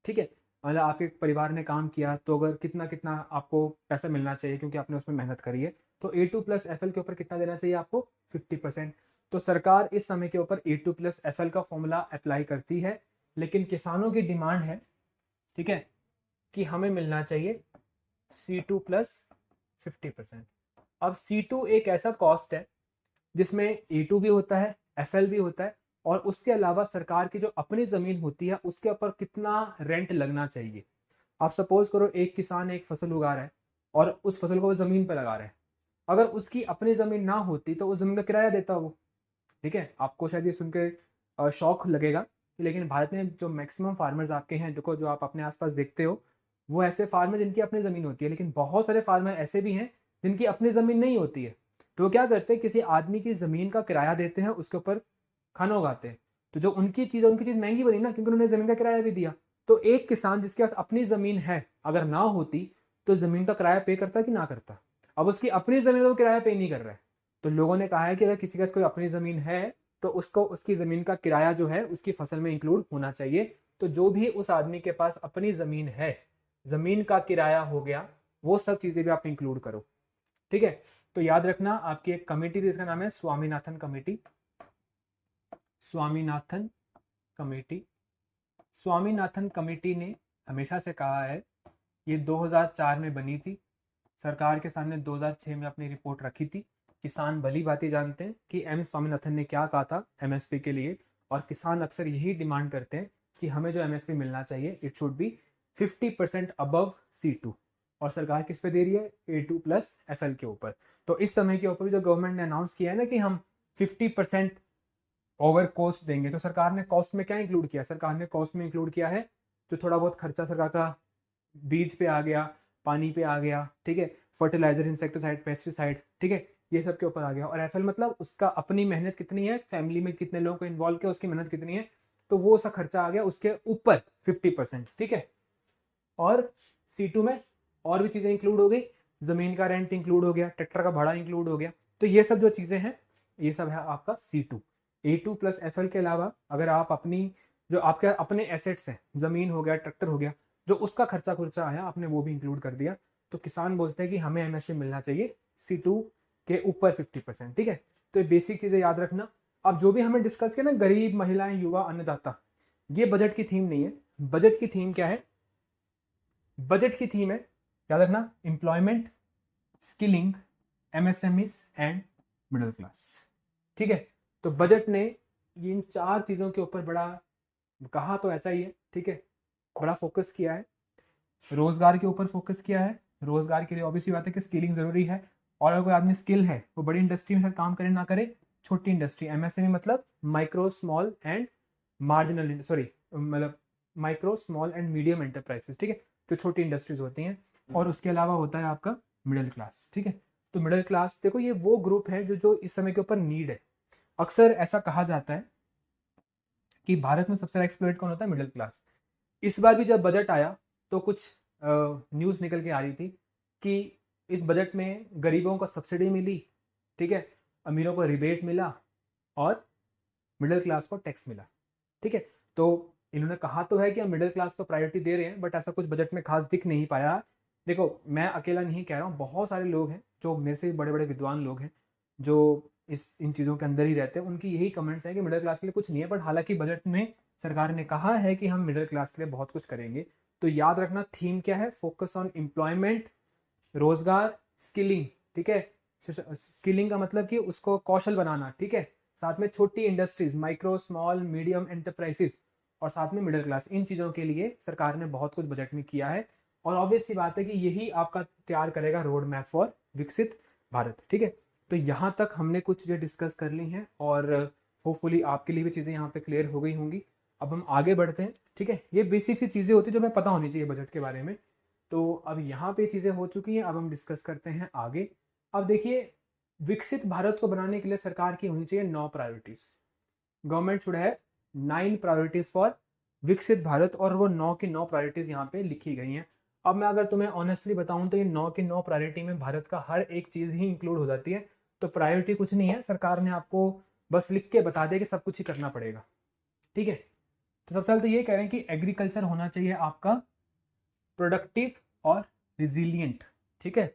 A: ठीक है, मतलब आपके परिवार ने काम किया तो अगर कितना कितना आपको पैसा मिलना चाहिए क्योंकि आपने उसमें मेहनत करी है, तो A2 + FL के ऊपर कितना देना चाहिए आपको, 50%। तो सरकार इस समय के ऊपर A2 + FL का फॉर्मूला अप्लाई करती है, लेकिन किसानों की डिमांड है, ठीक है, कि हमें मिलना चाहिए C2 + 50%। अब C2 एक ऐसा कॉस्ट है जिसमें A2 भी होता है, FL भी होता है, और उसके अलावा सरकार की जो अपनी जमीन होती है उसके ऊपर कितना रेंट लगना चाहिए। आप सपोज करो एक किसान एक फसल उगा रहा है और उस फसल को वो जमीन पर लगा रहा है, अगर उसकी अपनी जमीन ना होती तो उस जमीन का किराया देता वो, ठीक है। आपको शायद ये सुन के शौक लगेगा, लेकिन भारत में जो मैक्सिमम फार्मर्स आपके हैं, देखो जो आप अपने आसपास देखते हो, वो ऐसे फार्मर जिनकी अपनी ज़मीन होती है, लेकिन बहुत सारे फार्मर ऐसे भी हैं जिनकी अपनी ज़मीन नहीं होती है। तो वो क्या करते हैं, किसी आदमी की ज़मीन का किराया देते हैं, उसके ऊपर खाना उगाते हैं। तो जो उनकी चीज़ महंगी बनी ना, क्योंकि उन्होंने ज़मीन का किराया भी दिया। तो एक किसान जिसके पास अपनी ज़मीन है, अगर ना होती तो ज़मीन का किराया पे करता कि ना करता। अब उसकी अपनी ज़मीन का वो किराया पे नहीं कर रहा है, तो लोगों ने कहा है कि अगर किसी के पास कोई अपनी ज़मीन है तो उसको उसकी ज़मीन का किराया जो है उसकी फसल में इंक्लूड होना चाहिए। तो जो भी उस आदमी के पास अपनी ज़मीन है, ज़मीन का किराया हो गया, वो सब चीज़ें भी आप इंक्लूड करो, ठीक है। तो याद रखना, आपकी एक कमेटी थी जिसका नाम है Swaminathan committee. Swaminathan committee, Swaminathan committee ने हमेशा से कहा है, ये 2004 में बनी थी, सरकार के सामने 2006 में अपनी रिपोर्ट रखी थी। किसान भली भांति जानते हैं कि एम स्वामीनाथन ने क्या कहा था एमएसपी के लिए, और किसान अक्सर यही डिमांड करते हैं कि हमें जो एमएसपी मिलना चाहिए it should be 50% above C2। और सरकार किस पे दे रही है, A2 + FL के ऊपर। तो इस समय के ऊपर जो गवर्नमेंट ने अनाउंस किया है ना कि हम 50% ओवर कॉस्ट देंगे, तो सरकार ने कॉस्ट में क्या इंक्लूड किया, सरकार ने कॉस्ट में इंक्लूड किया है जो थोड़ा बहुत खर्चा सरकार का बीज पे आ गया, पानी पे आ गया, ठीक है, फर्टिलाइजर, इंसेक्टिसाइड, पेस्टिसाइड, ठीक है, ये सब के ऊपर आ गया। और FL मतलब उसका अपनी मेहनत कितनी है, फैमिली में कितने लोगों को इन्वॉल्व किया, उसकी मेहनत कितनी है, तो वो सा खर्चा आ गया उसके ऊपर 50%, ठीक है। और C2 में और भी चीजें इंक्लूड हो गई, जमीन का रेंट इंक्लूड हो गया, ट्रैक्टर का भाड़ा इंक्लूड हो गया। तो ये सब जो चीजें हैं ये सब है आपका C2। A2 + FL के अलावा अगर आप अपनी जो आपके अपने एसेट्स हैं, जमीन हो गया, ट्रैक्टर हो गया, जो उसका खर्चा खुर्चा आया आपने वो भी इंक्लूड कर दिया, तो किसान बोलते हैं कि हमें एमएसपी मिलना चाहिए C2 के ऊपर 50%, ठीक है। तो ये बेसिक चीजें याद रखना। अब जो भी हमें डिस्कस किया ना, गरीब, महिलाएं, युवा, अन्नदाता, ये बजट की थीम नहीं है। बजट की थीम क्या है, बजट की थीम है, याद रखना, employment, skilling, MSMEs and middle class, ठीक है। तो बजट ने इन 4 चीजों के ऊपर बड़ा, कहा तो ऐसा ही है, ठीक है, बड़ा फोकस किया है। रोजगार के ऊपर फोकस किया है। रोजगार के लिए ऑब्वियसली बात है कि स्किलिंग जरूरी है, और अगर कोई आदमी स्किल है वो बड़ी इंडस्ट्री में काम करे ना करे, छोटी इंडस्ट्री एमएसएमई मतलब micro small and marginal, sorry मतलब micro small and medium enterprises, ठीक है, जो छोटी इंडस्ट्रीज होती हैं। और उसके अलावा होता है आपका मिडिल क्लास, ठीक है। तो मिडिल क्लास देखो ये वो ग्रुप है जो इस समय के ऊपर नीड है। अक्सर ऐसा कहा जाता है कि भारत में सबसे ज्यादा एक्सप्लॉइट कौन होता है, मिडिल क्लास। इस बार भी जब बजट आया तो कुछ न्यूज़ निकल के आ रही थी कि इस बजट में गरीबों को सब्सिडी मिली, ठीक है, अमीरों को रिबेट मिला और मिडिल क्लास को टैक्स मिला, ठीक है। तो इन्होंने कहा तो है कि हम मिडिल क्लास को प्रायोरिटी दे रहे हैं, बट ऐसा कुछ बजट में खास दिख नहीं पाया। देखो मैं अकेला नहीं कह रहा हूँ, बहुत सारे लोग हैं जो मेरे से भी बड़े बड़े विद्वान लोग हैं जो इस इन चीज़ों के अंदर ही रहते हैं, उनकी यही कमेंट्स हैं कि मिडिल क्लास के लिए कुछ नहीं है। बट हालांकि बजट में सरकार ने कहा है कि हम मिडिल क्लास के लिए बहुत कुछ करेंगे। तो याद रखना थीम क्या है, फोकस ऑन एम्प्लॉयमेंट, रोजगार, स्किलिंग, ठीक है। स्किलिंग का मतलब कि उसको कौशल बनाना, ठीक है, साथ में छोटी industries, micro small medium enterprises, और साथ में मिडिल क्लास, इन चीज़ों के लिए सरकार ने बहुत कुछ बजट में किया है। और ऑब्वियस सी बात है कि यही आपका तैयार करेगा रोड मैप फॉर विकसित भारत, ठीक है। तो यहाँ तक हमने कुछ चीज़ें डिस्कस कर ली हैं और होपफुली आपके लिए भी चीज़ें यहाँ पे क्लियर हो गई होंगी। अब हम आगे बढ़ते हैं, ठीक है। ये बेसिक सी चीज़ें होती है जो हमें पता होनी चाहिए बजट के बारे में। तो अब यहाँ पे चीज़ें हो चुकी हैं, अब हम डिस्कस करते हैं आगे। अब देखिए, विकसित भारत को बनाने के लिए सरकार की होनी चाहिए 9 priorities. Government should have 9 priorities for विकसित भारत, और वो 9 की 9 प्रायोरिटीज यहाँ पे लिखी गई हैं। अब मैं अगर तुम्हें ऑनेस्टली बताऊं तो ये 9 की 9 प्रायोरिटी में भारत का हर एक चीज़ ही इंक्लूड हो जाती है। तो प्रायोरिटी कुछ नहीं है, सरकार ने आपको बस लिख के बता दिया कि सब कुछ ही करना पड़ेगा, ठीक है। तो सबसे पहले तो ये कह रहे हैं कि एग्रीकल्चर होना चाहिए आपका प्रोडक्टिव और रिजिलियंट, ठीक है।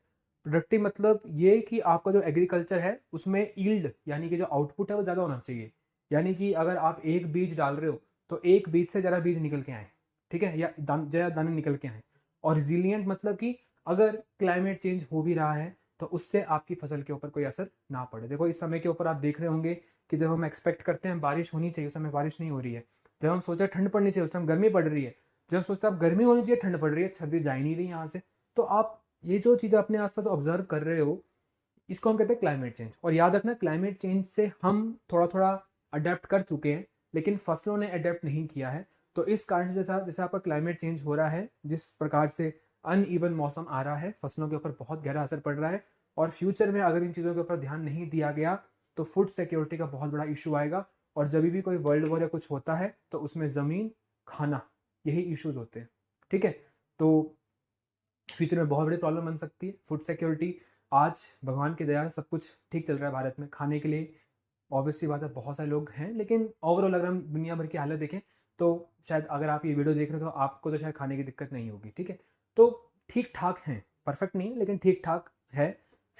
A: प्रोडक्टिव मतलब ये कि आपका जो एग्रीकल्चर है उसमें ईल्ड यानी कि जो आउटपुट है वो ज़्यादा होना चाहिए। यानी कि अगर आप एक बीज डाल रहे हो तो एक बीज से ज़्यादा बीज निकल के आए, ठीक है, या ज़्यादा दाने निकल के आए। और रिजिलियंट मतलब कि अगर क्लाइमेट चेंज हो भी रहा है तो उससे आपकी फसल के ऊपर कोई असर ना पड़े। देखो इस समय के ऊपर आप देख रहे होंगे कि जब हम एक्सपेक्ट करते हैं बारिश होनी चाहिए उस समय बारिश नहीं हो रही है, जब हम सोचते हैं ठंड पड़नी चाहिए उस टाइम गर्मी पड़ रही है, जब सोचते हैं आप गर्मी होनी चाहिए ठंड पड़ रही है, सर्दी जा ही नहीं रही यहाँ से। तो आप ये जो चीज़ें अपने आसपास ऑब्जर्व कर रहे हो इसको हम कहते हैं क्लाइमेट चेंज। और याद रखना क्लाइमेट चेंज से हम थोड़ा थोड़ा अडेप्ट कर चुके हैं लेकिन फसलों ने अडेप्ट नहीं किया है। तो इस कारण से जैसा जैसे आपका क्लाइमेट चेंज हो रहा है, जिस प्रकार से अनइवन मौसम आ रहा है, फसलों के ऊपर बहुत गहरा असर पड़ रहा है। और फ्यूचर में अगर इन चीज़ों के ऊपर ध्यान नहीं दिया गया तो फूड सिक्योरिटी का बहुत बड़ा इशू आएगा। और जब भी कोई वर्ल्ड वॉर या कुछ होता है तो उसमें ज़मीन, खाना, यही इश्यूज होते हैं, ठीक है। तो फ्यूचर में बहुत बड़ी प्रॉब्लम बन सकती है फूड सिक्योरिटी। आज भगवान की दया से सब कुछ ठीक चल रहा है भारत में खाने के लिए, ऑब्वियसली बात है बहुत सारे लोग हैं, लेकिन ओवरऑल अगर हम दुनिया भर की हालत देखें तो शायद अगर आप ये वीडियो देख रहे हो तो आपको तो शायद खाने की दिक्कत नहीं होगी, ठीक है। तो ठीक ठाक हैं, परफेक्ट नहीं है लेकिन ठीक ठाक है।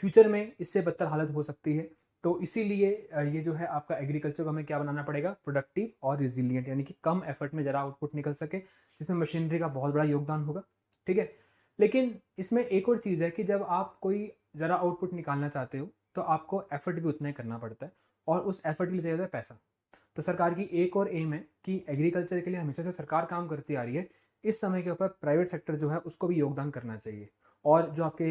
A: फ्यूचर में इससे बदतर हालत हो सकती है। तो इसीलिए ये जो है आपका एग्रीकल्चर को हमें क्या बनाना पड़ेगा, प्रोडक्टिव और रिजिलियंट, यानी कि कम एफर्ट में ज़रा आउटपुट निकल सके, जिसमें मशीनरी का बहुत बड़ा योगदान होगा, ठीक है। लेकिन इसमें एक और चीज़ है कि जब आप कोई ज़रा आउटपुट निकालना चाहते हो तो आपको एफर्ट भी उतना ही करना पड़ता है, और उस एफर्ट के लिए चाहिए होता है पैसा। तो सरकार की एक और एम है कि एग्रीकल्चर के लिए हमेशा से सरकार काम करती आ रही है, इस समय के ऊपर प्राइवेट सेक्टर जो है उसको भी योगदान करना चाहिए। और जो आपके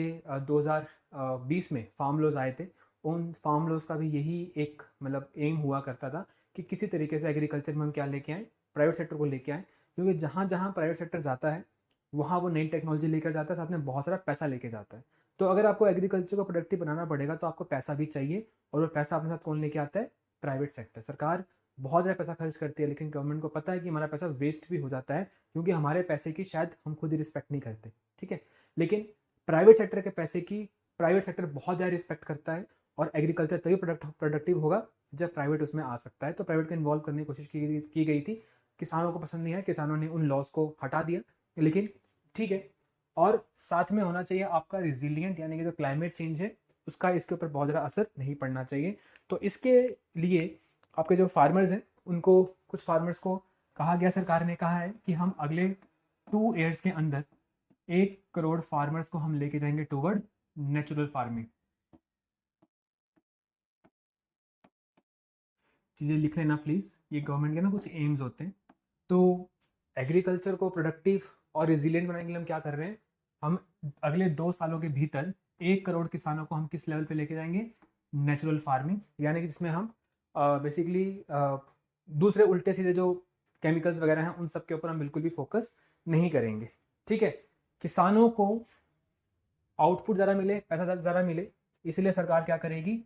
A: 2020 में फार्म लॉज आए थे, उन फार्म लॉज का भी यही एक मतलब एम हुआ करता था कि किसी तरीके से एग्रीकल्चर में हम क्या लेके आए, प्राइवेट सेक्टर को लेके आए। क्योंकि जहाँ जहाँ प्राइवेट सेक्टर जाता है वहाँ वो नई टेक्नोलॉजी लेकर जाता है, साथ में बहुत सारा पैसा लेके जाता है। तो अगर आपको एग्रीकल्चर को प्रोडक्टिव बनाना पड़ेगा तो आपको पैसा भी चाहिए, और वो पैसा अपने साथ कौन लेके आता है, प्राइवेट सेक्टर। सरकार बहुत ज़्यादा पैसा खर्च करती है लेकिन गवर्नमेंट को पता है कि हमारा पैसा वेस्ट भी हो जाता है क्योंकि हमारे पैसे की शायद हम खुद ही रिस्पेक्ट नहीं करते, ठीक है। लेकिन प्राइवेट सेक्टर के पैसे की प्राइवेट सेक्टर बहुत ज़्यादा रिस्पेक्ट करता है। और एग्रीकल्चर तभी प्रोडक्टिव होगा जब प्राइवेट उसमें आ सकता है। तो प्राइवेट को इन्वॉल्व करने की कोशिश की गई थी। किसानों को पसंद नहीं आया, किसानों ने उन लॉस को हटा दिया, लेकिन ठीक है। और साथ में होना चाहिए आपका रिजिलियंट, यानी कि जो क्लाइमेट चेंज है उसका इसके ऊपर बहुत ज़्यादा असर नहीं पड़ना चाहिए। तो इसके लिए आपके जो फार्मर्स हैं उनको, कुछ फार्मर्स को कहा गया, सरकार ने कहा है कि हम अगले 2 ईयर्स के अंदर 1 करोड़ फार्मर्स को हम लेके जाएंगे टूवर्ड नेचुरल फार्मिंग। चीज़ें लिख लेना प्लीज़, ये गवर्नमेंट के ना कुछ एम्स होते हैं। तो एग्रीकल्चर को प्रोडक्टिव और रिजिलियंट बनाने के लिए हम क्या कर रहे हैं, हम अगले 2 सालों के भीतर 1 करोड़ किसानों को हम किस लेवल पे लेके जाएंगे, नेचुरल फार्मिंग, यानी कि जिसमें हम बेसिकली दूसरे उल्टे सीधे जो केमिकल्स वगैरह हैं उन सब के ऊपर हम बिल्कुल भी फोकस नहीं करेंगे। ठीक है, किसानों को आउटपुट ज़्यादा मिले, पैसा ज़्यादा मिले, इसलिए सरकार क्या करेगी,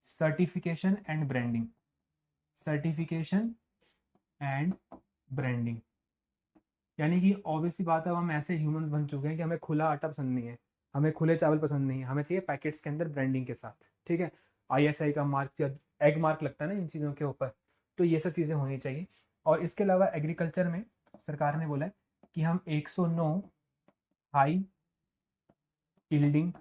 A: certification and branding, certification and branding, यानी कि ऑब्वियसली बात है, हम ऐसे ह्यूमंस बन चुके हैं कि हमें खुला आटा पसंद नहीं है, हमें खुले चावल पसंद नहीं है, हमें चाहिए पैकेट्स के अंदर ब्रांडिंग के साथ। ठीक है, ISI का मार्क या एग मार्क लगता है ना इन चीज़ों के ऊपर, तो ये सब चीज़ें होनी चाहिए। और इसके अलावा एग्रीकल्चर में सरकार ने बोला है कि हम 109 high yielding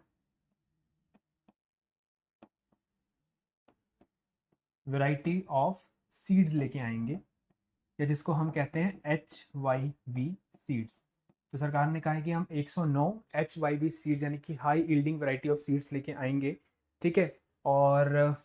A: variety of seeds लेके आएंगे, या जिसको हम कहते हैं HYV सीड्स। तो सरकार ने कहा है कि हम 109 HYV सीड्स यानी कि high yielding variety of seeds लेके आएंगे। ठीक है, और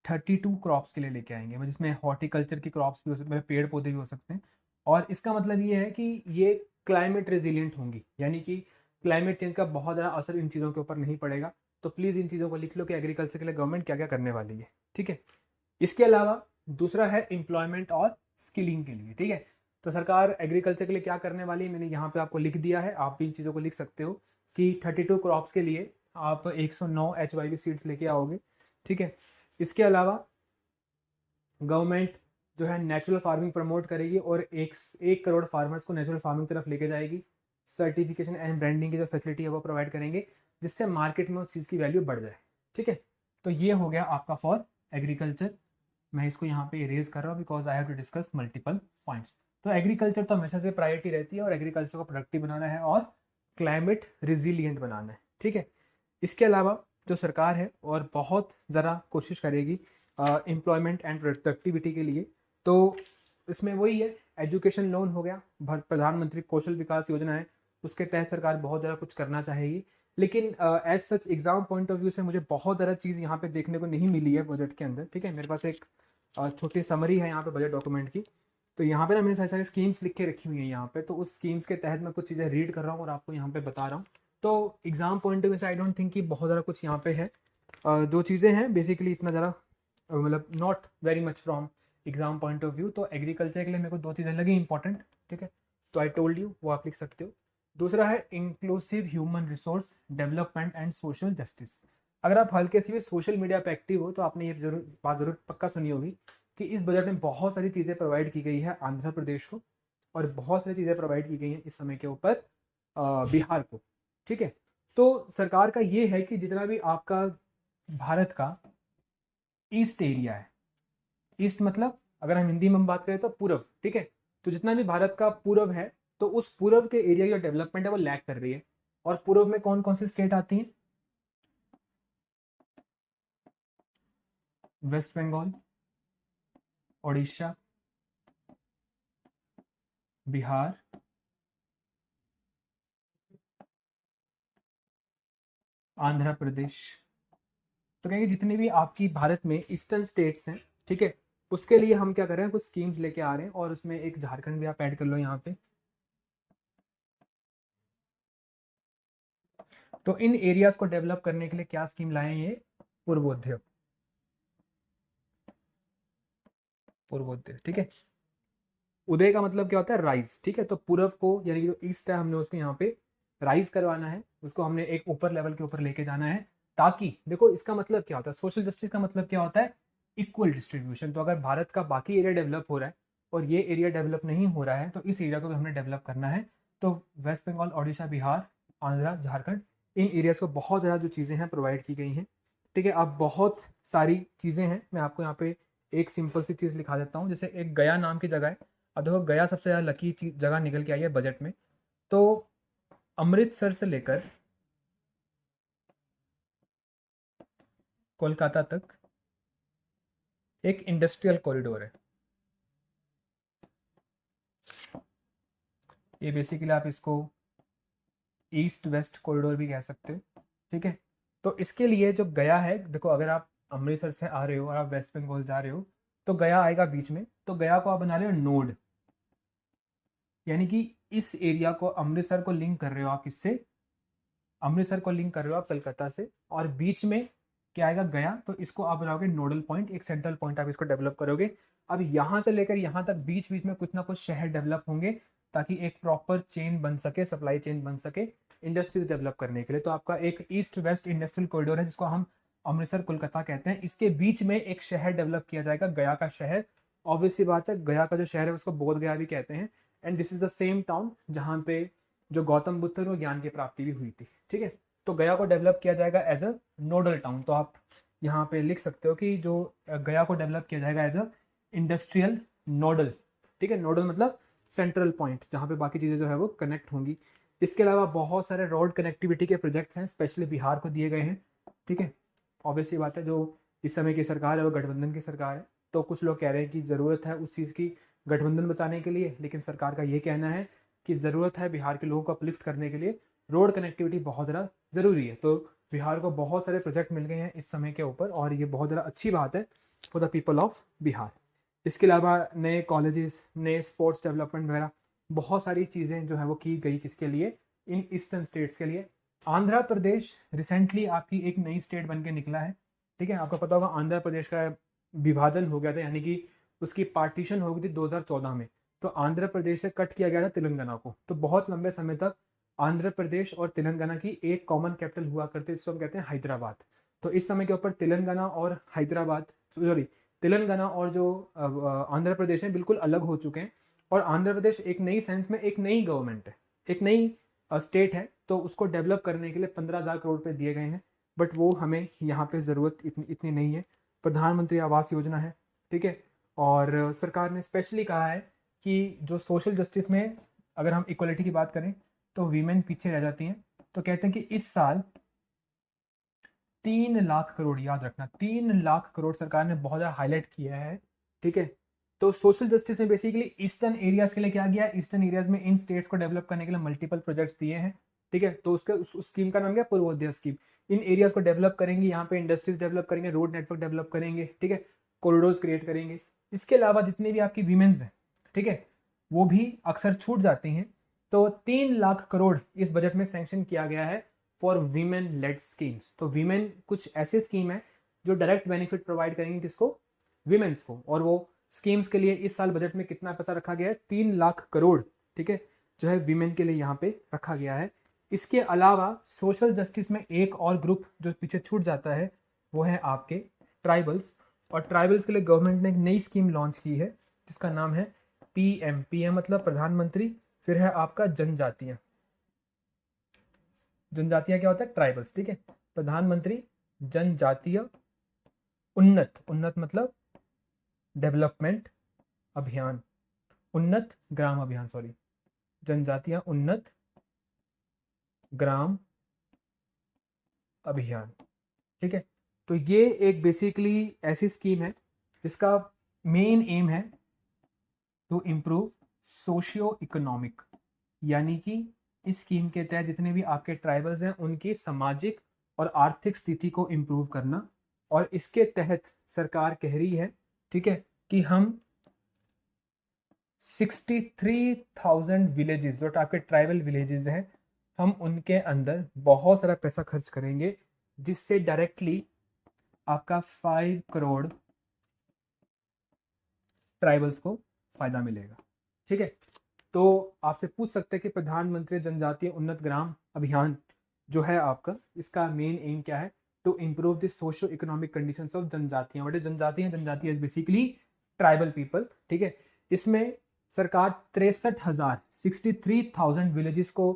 A: 32 क्रॉप्स के लिए लेके आएंगे, जिसमें हॉर्टिकल्चर की क्रॉप्स भी हो सकते हैं, पेड़ पौधे भी हो सकते हैं। और इसका मतलब ये है कि ये क्लाइमेट रेजिलियंट होंगी, यानी कि क्लाइमेट चेंज का बहुत ज़्यादा असर इन चीज़ों के ऊपर नहीं पड़ेगा। तो प्लीज़ इन चीज़ों को लिख लो कि एग्रीकल्चर के लिए गवर्नमेंट क्या क्या करने वाली है। ठीक है, इसके अलावा दूसरा है एम्प्लॉयमेंट और स्किलिंग के लिए। ठीक है, तो सरकार एग्रीकल्चर के लिए क्या करने वाली है, मैंने यहाँ पे आपको लिख दिया है, आप भी इन चीज़ों को लिख सकते हो कि 32 क्रॉप्स के लिए आप 109 HYV सीड्स लेके आओगे। ठीक है, इसके अलावा गवर्नमेंट जो है नेचुरल फार्मिंग प्रमोट करेगी और 1 करोड़ फार्मर्स को नेचुरल फार्मिंग तरफ लेके जाएगी। सर्टिफिकेशन एंड ब्रांडिंग की जो फैसिलिटी है वो प्रोवाइड करेंगे, जिससे मार्केट में उस चीज़ की वैल्यू बढ़ जाए। ठीक है, तो ये हो गया आपका फॉर एग्रीकल्चर। मैं इसको यहाँ पे इरेज कर रहा हूँ because I have to discuss multiple points. तो एग्रीकल्चर तो हमेशा से प्रायोरिटी रहती है, और एग्रीकल्चर को प्रोडक्टिव बनाना है और क्लाइमेट रिजिलियंट बनाना है। ठीक है, इसके अलावा जो सरकार है और बहुत ज़रा कोशिश करेगी एम्प्लॉयमेंट एंड प्रोडक्टिविटी के लिए, तो इसमें वही है, एजुकेशन लोन हो गया, प्रधानमंत्री कौशल विकास योजना है, उसके तहत सरकार बहुत ज़्यादा कुछ करना चाहेगी। लेकिन as such exam point of view से मुझे बहुत ज़्यादा चीज़ यहाँ पे देखने को नहीं मिली है बजट के अंदर। ठीक है, मेरे पास एक छोटी समरी है यहाँ पे बजट डॉक्यूमेंट की, तो यहाँ पे ना मैंने सारी सारी स्कीम्स लिख के रखी हुई हैं यहाँ पे, तो उस स्कीम्स के तहत मैं कुछ चीज़ें रीड कर रहा हूँ और आपको यहाँ पे बता रहा हूँ। तो एग्जाम पॉइंट ऑफ व्यू से आई डोंट थिंक कि बहुत ज़्यादा कुछ यहाँ पे है। जो चीज़ें हैं बेसिकली इतना ज़्यादा मतलब not very much from exam point of view. तो एग्रीकल्चर के लिए मेरे को 2 चीज़ें लगी इंपॉर्टेंट। ठीक है, तो आई टोल्ड यू, वो आप लिख सकते हो। दूसरा है inclusive human resource development and social justice. अगर आप हल्के से भी सोशल मीडिया पे एक्टिव हो तो आपने ये बात जरूर पक्का सुनी होगी कि इस बजट में बहुत सारी चीज़ें प्रोवाइड की गई है आंध्र प्रदेश को, और बहुत सारी चीज़ें प्रोवाइड की गई हैं इस समय के ऊपर बिहार को। ठीक है, तो सरकार का ये है कि जितना भी आपका भारत का ईस्ट एरिया है, ईस्ट मतलब अगर हम हिंदी में बात करें तो पूर्व। ठीक है, तो जितना भी भारत का पूर्व है, तो उस पूर्व के एरिया की जो डेवलपमेंट है वो लैग कर रही है। और पूर्व में कौन कौन सी स्टेट आती हैं, वेस्ट बंगाल, उड़ीसा, बिहार, आंध्र प्रदेश। तो कहेंगे जितने भी आपकी भारत में ईस्टर्न स्टेट्स हैं, ठीक है, उसके लिए हम क्या कर रहे हैं, कुछ स्कीम्स लेके आ रहे हैं, और उसमें एक झारखंड भी आप ऐड कर लो यहाँ पे। तो इन एरियाज को डेवलप करने के लिए क्या स्कीम लाए हैं, ये पूर्वोदय, पूर्वोदय। ठीक है, उदय का मतलब क्या होता है, राइज। ठीक है, तो पूर्व को यानी कि जो ईस्ट है हमने उसको यहाँ पे राइज करवाना है, उसको हमने एक ऊपर लेवल के ऊपर लेके जाना है, ताकि देखो इसका मतलब क्या होता है, सोशल जस्टिस का मतलब क्या होता है, इक्वल डिस्ट्रीब्यूशन। तो अगर भारत का बाकी एरिया डेवलप हो रहा है और ये एरिया डेवलप नहीं हो रहा है, तो इस एरिया को भी हमने डेवलप करना है। तो वेस्ट बंगाल, उड़ीसा, बिहार, आंध्र, झारखंड, इन एरियाज को बहुत ज़्यादा जो चीज़ें हैं प्रोवाइड की गई हैं। ठीक है, अब बहुत सारी चीज़ें हैं, मैं आपको यहाँ पे एक सिंपल सी चीज़ लिखा देता हूँ। जैसे एक गया नाम की जगह है, अब देखो गया सबसे ज़्यादा लकी जगह निकल के आई है बजट में। तो अमृतसर से लेकर कोलकाता तक एक इंडस्ट्रियल कॉरिडोर है। ये बेसिकली आप इसको ईस्ट वेस्ट कॉरिडोर भी कह सकते हो। ठीक है, तो इसके लिए जो गया है, देखो अगर आप अमृतसर से आ रहे हो और आप वेस्ट बंगाल जा रहे हो, तो गया आएगा बीच में, तो गया को आप बना रहे हो नोड। यानी कि इस एरिया को, अमृतसर को लिंक कर रहे हो आप इससे, अमृतसर को लिंक कर रहे हो आप कलकत्ता से, और बीच में क्या आएगा, गया, तो इसको आप बनाओगे नोडल पॉइंट, एक सेंट्रल पॉइंट आप इसको डेवलप करोगे। अब यहाँ से लेकर यहाँ तक बीच बीच में कुछ ना कुछ शहर डेवलप होंगे ताकि एक प्रॉपर चेन बन सके, सप्लाई चेन बन सके इंडस्ट्रीज डेवलप करने के लिए। तो आपका एक ईस्ट वेस्ट इंडस्ट्रियल कॉरिडोर है जिसको हम अमृतसर कोलकाता कहते हैं। इसके बीच में एक शहर डेवलप किया जाएगा, गया का शहर। ऑब्वियसली बात है, गया का जो शहर है उसको बोध गया भी कहते हैं। And this is the same town जहाँ पे जो गौतम बुद्ध थे वो ज्ञान की प्राप्ति भी हुई थी। ठीक है, तो गया को डेवलप किया जाएगा एज अ नोडल टाउन। तो आप यहाँ पे लिख सकते हो कि जो गया को डेवलप किया जाएगा एज अ इंडस्ट्रियल नोडल। ठीक है, नोडल मतलब सेंट्रल पॉइंट जहाँ पे बाकी चीज़ें जो है वो कनेक्ट होंगी। इसके अलावा बहुत सारे रोड कनेक्टिविटी के प्रोजेक्ट्स हैं, स्पेशली बिहार को दिए गए हैं। ठीक है, ऑब्वियसली बात है, जो इस समय की सरकार है वो गठबंधन की सरकार है, तो कुछ लोग कह रहे हैं कि ज़रूरत है उस चीज़ की गठबंधन बचाने के लिए, लेकिन सरकार का ये कहना है कि ज़रूरत है बिहार के लोगों को अपलिफ्ट करने के लिए, रोड कनेक्टिविटी बहुत ज़्यादा ज़रूरी है। तो बिहार को बहुत सारे प्रोजेक्ट मिल गए हैं इस समय के ऊपर, और ये बहुत ज़्यादा अच्छी बात है for the people of Bihar. इसके अलावा नए कॉलेजेस, नए स्पोर्ट्स डेवलपमेंट वगैरह बहुत सारी चीज़ें जो है वो की गई, किसके लिए, इन ईस्टर्न स्टेट्स के लिए। आंध्र प्रदेश रिसेंटली आपकी एक नई स्टेट बन के निकला है। ठीक है, आपको पता होगा आंध्र प्रदेश का विभाजन हो गया था, यानी कि उसकी पार्टीशन हो गई थी 2014 में। तो आंध्र प्रदेश से कट किया गया था तेलंगाना को। तो बहुत लंबे समय तक आंध्र प्रदेश और तेलंगाना की एक कॉमन कैपिटल हुआ करते, जिसको हम कहते हैं हैदराबाद। तो इस समय के ऊपर तेलंगाना और हैदराबाद, सॉरी, तेलंगाना और जो आंध्र प्रदेश है बिल्कुल अलग हो चुके हैं। और आंध्र प्रदेश एक नई सेंस में एक नई गवर्नमेंट है, एक नई स्टेट है, तो उसको डेवलप करने के लिए 15,000 करोड़ रुपए दिए गए हैं। बट वो हमें यहाँ पे ज़रूरत इतनी नहीं है। प्रधानमंत्री आवास योजना है। ठीक है, और सरकार ने स्पेशली कहा है कि जो सोशल जस्टिस में अगर हम इक्वलिटी की बात करें तो वीमेन पीछे रह जाती हैं। तो कहते हैं कि इस साल 3 लाख करोड़, याद रखना 3 लाख करोड़ सरकार ने बहुत ज़्यादा हाईलाइट किया है। ठीक है, तो सोशल जस्टिस में बेसिकली ईस्टर्न एरियाज के लिए क्या किया है, ईस्टर्न एरियाज में इन स्टेट्स को डेवलप करने के लिए मल्टीपल प्रोजेक्ट्स दिए हैं। ठीक है, तो उसका उस स्कीम का नाम क्या, पूर्वोदय स्कीम। इन एरियाज को डेवलप करेंगे, यहाँ पे इंडस्ट्रीज डेवलप करेंगे, रोड नेटवर्क डेवलप करेंगे। ठीक है, कॉरिडोर्स क्रिएट करेंगे। इसके अलावा जितने भी आपकी वीमेन्स हैं, ठीक है, वो भी अक्सर छूट जाती हैं। तो 3 लाख करोड़ इस बजट में सैंक्शन किया गया है फॉर वीमेन लेड स्कीम्स। तो वीमेन कुछ ऐसे स्कीम है जो डायरेक्ट बेनिफिट प्रोवाइड करेंगे, किसको, वीमेन्स को। और वो स्कीम्स के लिए इस साल बजट में कितना पैसा रखा गया है, 3 लाख करोड़। ठीक है, जो है वीमेन के लिए यहाँ पे रखा गया है। इसके अलावा सोशल जस्टिस में एक और ग्रुप जो पीछे छूट जाता है वो है आपके ट्राइबल्स। और ट्राइबल्स के लिए गवर्नमेंट ने एक नई स्कीम लॉन्च की है जिसका नाम है पीएम। पीएम मतलब प्रधानमंत्री, फिर है आपका जनजातियां। जनजातियां क्या होता है, ट्राइबल्स। ठीक है, प्रधानमंत्री जनजातीय उन्नत, उन्नत मतलब डेवलपमेंट अभियान, उन्नत ग्राम अभियान, सॉरी, जनजातीय उन्नत ग्राम अभियान। ठीक है, तो ये एक बेसिकली ऐसी स्कीम है जिसका मेन एम है टू इम्प्रूव सोशियो इकोनॉमिक, यानी कि इस स्कीम के तहत जितने भी आपके ट्राइबल्स हैं उनकी सामाजिक और आर्थिक स्थिति को इम्प्रूव करना। और इसके तहत सरकार कह रही है, ठीक है, कि हम 63,000 विलेजेस, जो आपके ट्राइबल विलेजेस हैं, हम उनके अंदर बहुत सारा पैसा खर्च करेंगे जिससे डायरेक्टली आपका 5 करोड़ ट्राइबल्स को फायदा मिलेगा। ठीक है, तो आपसे पूछ सकते हैं कि प्रधानमंत्री जनजातीय उन्नत ग्राम अभियान जो है आपका, इसका मेन एम क्या है, to improve the socio economic conditions of जनजातियां। बट जनजातियां, जनजातीय बेसिकली ट्राइबल पीपल। ठीक है, इसमें सरकार 63,000 विलेजेस को